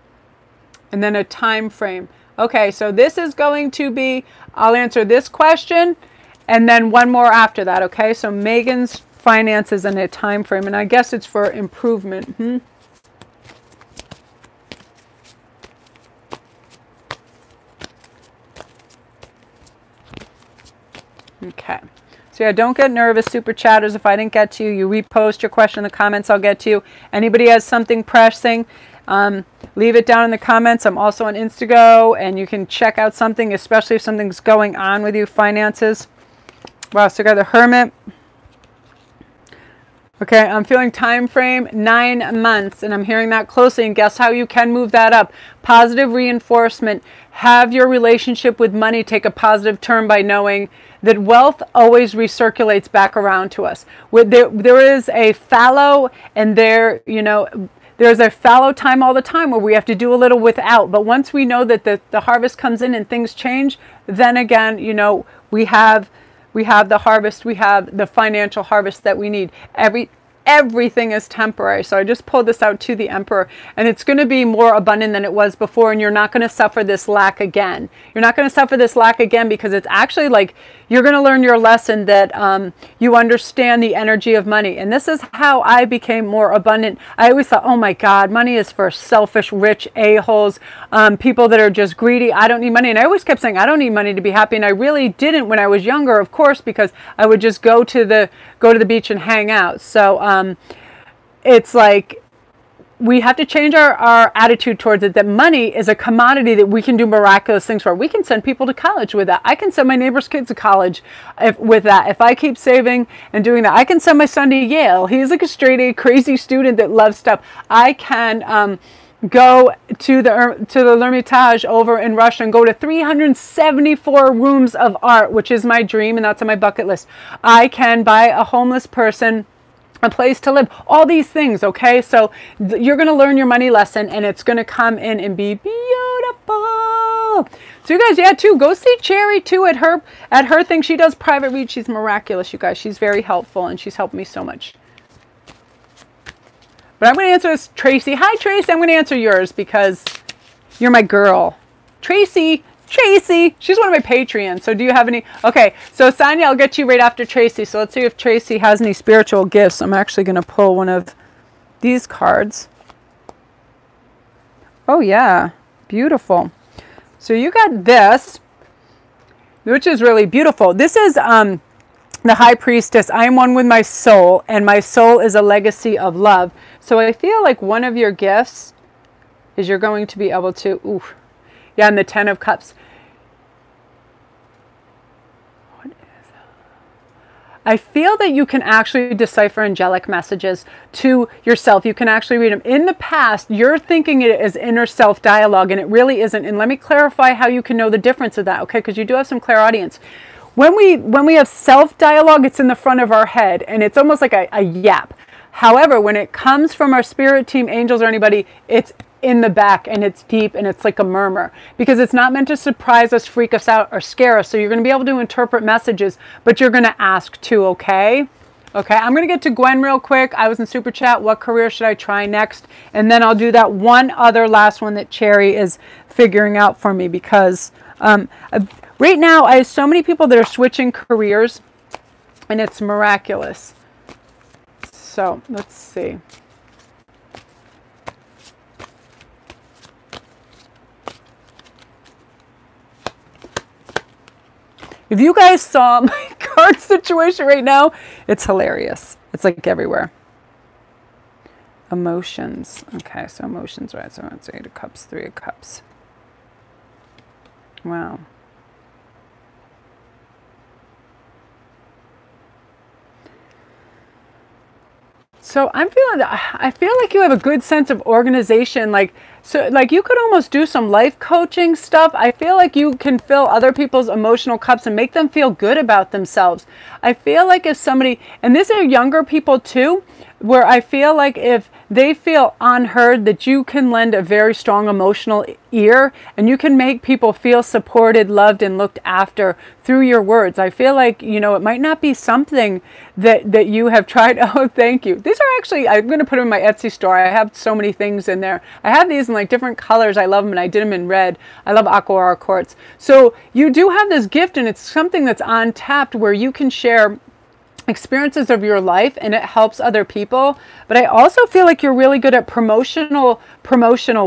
and then a time frame. Okay, so this is going to be, I'll answer this question and then one more after that, okay? So Megan's finances and a time frame, and I guess it's for improvement. Okay. So yeah, don't get nervous, super chatters. If I didn't get to you, you repost your question in the comments, I'll get to you. Anybody has something pressing, leave it down in the comments. I'm also on Instago, and you can check out something, especially if something's going on with you, finances. Wow, so I got the Hermit. Okay, I'm feeling time frame 9 months, and I'm hearing that closely, and guess how you can move that up? Positive reinforcement. Have your relationship with money take a positive turn by knowing that wealth always recirculates back around to us. There is a fallow, and there's a fallow time all the time where we have to do a little without, but once we know that the harvest comes in and things change, then again, we have the harvest, we have the financial harvest that we need. Everything is temporary. So I just pulled this out to the Emperor, and it's going to be more abundant than it was before, and you're not going to suffer this lack again. You're not going to suffer this lack again, because it's actually like you're going to learn your lesson that you understand the energy of money. And this is how I became more abundant. I always thought, oh my God, money is for selfish, rich a-holes, people that are just greedy. I don't need money. And I always kept saying, I don't need money to be happy. And I really didn't when I was younger, of course, because I would just go to the beach and hang out. So it's like we have to change our attitude towards it, that money is a commodity that we can do miraculous things for. We can send people to college with that. I can send my neighbor's kids to college with that. If I keep saving and doing that, I can send my son to Yale. He's like a straight A crazy student that loves stuff. I can go to the L'Ermitage over in Russia and go to 374 rooms of art, which is my dream, and that's on my bucket list. I can buy a homeless person a place to live, all these things, okay? So you're going to learn your money lesson, and it's going to come in and be beautiful. So you guys, yeah, too, go see Cherry too at her thing. She does private reads. She's miraculous, you guys. She's very helpful, and she's helped me so much. But I'm going to answer this, Tracy. Hi, Tracy. I'm going to answer yours because you're my girl. Tracy, she's one of my Patreons. So do you have any? Okay, so Sonia, I'll get you right after Tracy. So let's see if Tracy has any spiritual gifts. I'm actually going to pull one of these cards. Oh, yeah. Beautiful. So you got this, which is really beautiful. This is the High Priestess. I am one with my soul, and my soul is a legacy of love. So I feel like one of your gifts is you're going to be able to, ooh, yeah, and the 10 of Cups. What is that? I feel that you can actually decipher angelic messages to yourself. You can actually read them. In the past, you're thinking it is inner self dialogue, and it really isn't. And let me clarify how you can know the difference of that, okay? Because you do have some clairaudience. when we have self-dialogue, it's in the front of our head, and it's almost like a yap. However, when it comes from our spirit team, angels, or anybody, it's in the back, and it's deep, and it's like a murmur, because it's not meant to surprise us, freak us out, or scare us. So you're going to be able to interpret messages, but you're going to ask too, okay? Okay, I'm going to get to Gwen real quick. I was in Super Chat. What career should I try next? And then I'll do that one other last one that Cherry is figuring out for me, because right now I have so many people that are switching careers, and it's miraculous. So let's see. If you guys saw my card situation right now, it's hilarious. It's like everywhere. Emotions. Okay, so emotions, right? So it's 8 of Cups, 3 of Cups. Wow. So I'm feeling that I feel like you have a good sense of organization. Like, so like you could almost do some life coaching stuff. I feel like you can fill other people's emotional cups and make them feel good about themselves. I feel like if somebody, and these are younger people too, where I feel like if they feel unheard, that you can lend a very strong emotional ear, and you can make people feel supported, loved, and looked after through your words. I feel like, you know, it might not be something that you have tried. Oh, thank you. These are actually, I'm going to put them in my Etsy store. I have so many things in there. I have these in like different colors. I love them, and I did them in red. I love aqua quartz. So you do have this gift, and it's something that's untapped, where you can share experiences of your life, and it helps other people. But I also feel like you're really good at promotional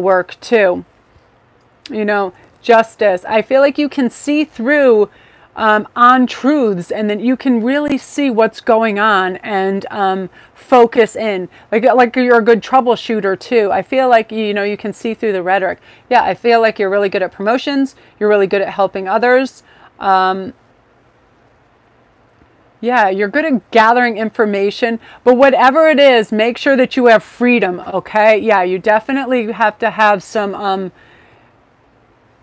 work too. You know, justice. I feel like you can see through untruths, and then you can really see what's going on and focus in. Like you're a good troubleshooter too. I feel like, you know, you can see through the rhetoric. Yeah, I feel like you're really good at promotions. You're really good at helping others. Yeah, you're good at gathering information, but whatever it is, make sure that you have freedom, okay? Yeah, you definitely have to have some,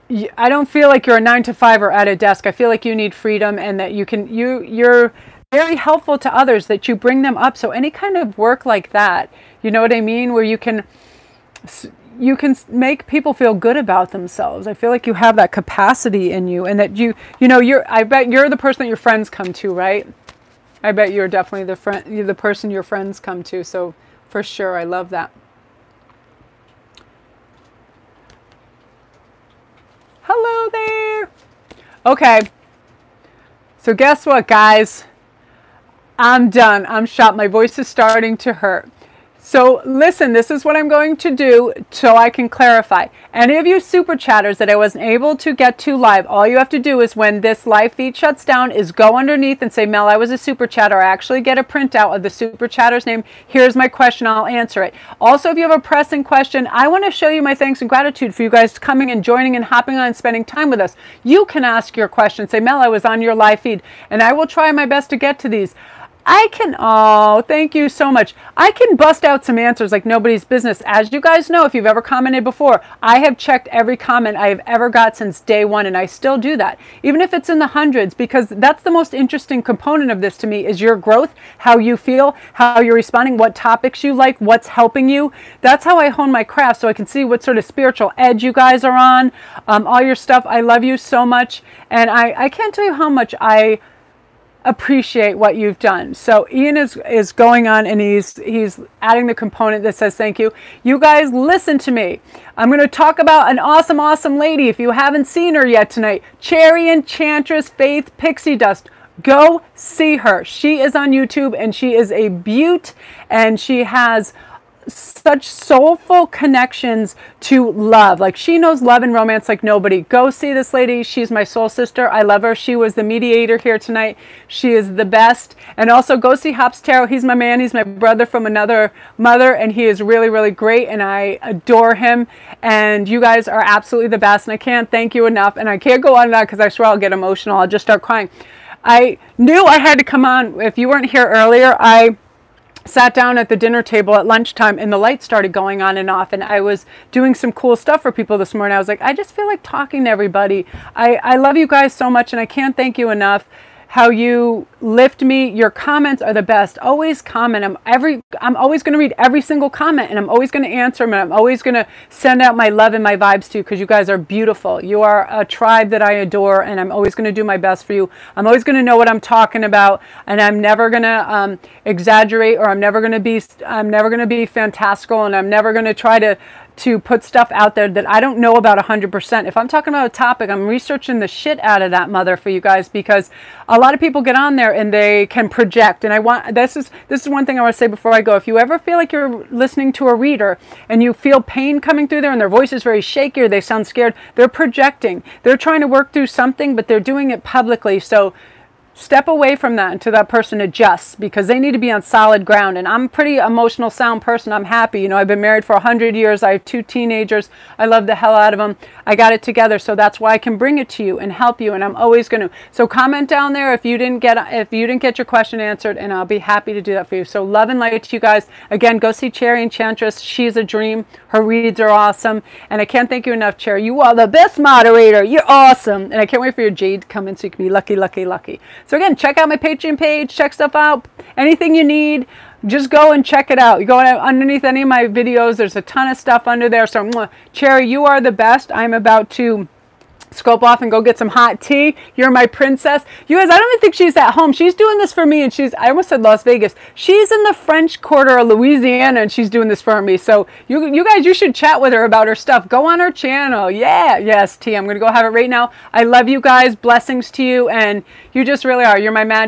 I don't feel like you're a 9-to-5 or at a desk. I feel like you need freedom, and that you can, you're very helpful to others, that you bring them up. So any kind of work like that, you know what I mean? Where you can make people feel good about themselves. I feel like you have that capacity in you, and that you know, I bet you're the person that your friends come to, right? I bet you're definitely the person your friends come to. So for sure, I love that. Hello there. Okay. So guess what, guys? I'm done. I'm shot. My voice is starting to hurt. So listen, this is what I'm going to do so I can clarify. Any of you super chatters that I wasn't able to get to live, all you have to do is, when this live feed shuts down, is go underneath and say, Mel, I was a super chatter. I actually get a printout of the super chatter's name. Here's my question. I'll answer it. Also, if you have a pressing question, I want to show you my thanks and gratitude for you guys coming and joining and hopping on and spending time with us. You can ask your question. Say, Mel, I was on your live feed, and I will try my best to get to these. Oh, thank you so much. I can bust out some answers like nobody's business. As you guys know, if you've ever commented before, I have checked every comment I have ever got since day one, and I still do that, even if it's in the hundreds, because that's the most interesting component of this to me, is your growth, how you feel, how you're responding, what topics you like, what's helping you. That's how I hone my craft, so I can see what sort of spiritual edge you guys are on, all your stuff. I love you so much, and I can't tell you how much I appreciate what you've done. So Ian is going on, and he's adding the component that says thank you. You guys, listen to me. I'm going to talk about an awesome lady. If you haven't seen her yet tonight, Cherry Enchantress Faith Pixie Dust. Go see her. She is on YouTube, and she is a beaut, and she has such soulful connections to love. Like, she knows love and romance like nobody. Go see this lady. She's my soul sister. I love her. She was the mediator here tonight. She is the best. And also go see Hops Tarot. He's my man. He's my brother from another mother, and he is really great, and I adore him. And you guys are absolutely the best, and I can't thank you enough. And I can't go on and on because I swear I'll get emotional. I'll just start crying. I knew I had to come on. If you weren't here earlier, I sat down at the dinner table at lunchtime, and the lights started going on and off, and I was doing some cool stuff for people this morning. I was like, I just feel like talking to everybody. I love you guys so much, and I can't thank you enough. how you lift me. Your comments are the best. Always comment. I'm always going to read every single comment, and I'm always going to answer them, and I'm always going to send out my love and my vibes to you, because you guys are beautiful. You are a tribe that I adore, and I'm always going to do my best for you. I'm always going to know what I'm talking about, and I'm never going to exaggerate, or I'm never going to be fantastical, and I'm never going to try to put stuff out there that I don't know about 100%. If I'm talking about a topic, I'm researching the shit out of that mother for you guys, because a lot of people get on there and they can project. And this is one thing I want to say before I go. If you ever feel like you're listening to a reader and you feel pain coming through there and their voice is very shaky or they sound scared, they're projecting. They're trying to work through something, but they're doing it publicly. So step away from that until that person adjusts, because they need to be on solid ground. And I'm a pretty emotional, sound person. I'm happy. You know, I've been married for 100 years. I have 2 teenagers. I love the hell out of them. I got it together. So that's why I can bring it to you and help you. And I'm always going to. So comment down there if you didn't get your question answered, and I'll be happy to do that for you. So love and light to you guys. Again, go see Cherry Enchantress. She's a dream. Her reads are awesome. And I can't thank you enough, Cherry. You are the best moderator. You're awesome. And I can't wait for your jade to come in so you can be lucky, lucky, lucky. So again, check out my Patreon page, check stuff out. Anything you need, just go and check it out. You go underneath any of my videos, there's a ton of stuff under there. So Cherry, you are the best. I'm about to scope off and go get some hot tea. You're my princess. You guys, I don't even think she's at home. She's doing this for me, and I almost said Las Vegas. She's in the French Quarter of Louisiana, and she's doing this for me. So you guys, you should chat with her about her stuff. Go on her channel. Yeah, yes, T. I'm going to go have it right now. I love you guys. Blessings to you, and you just really are. You're my magic.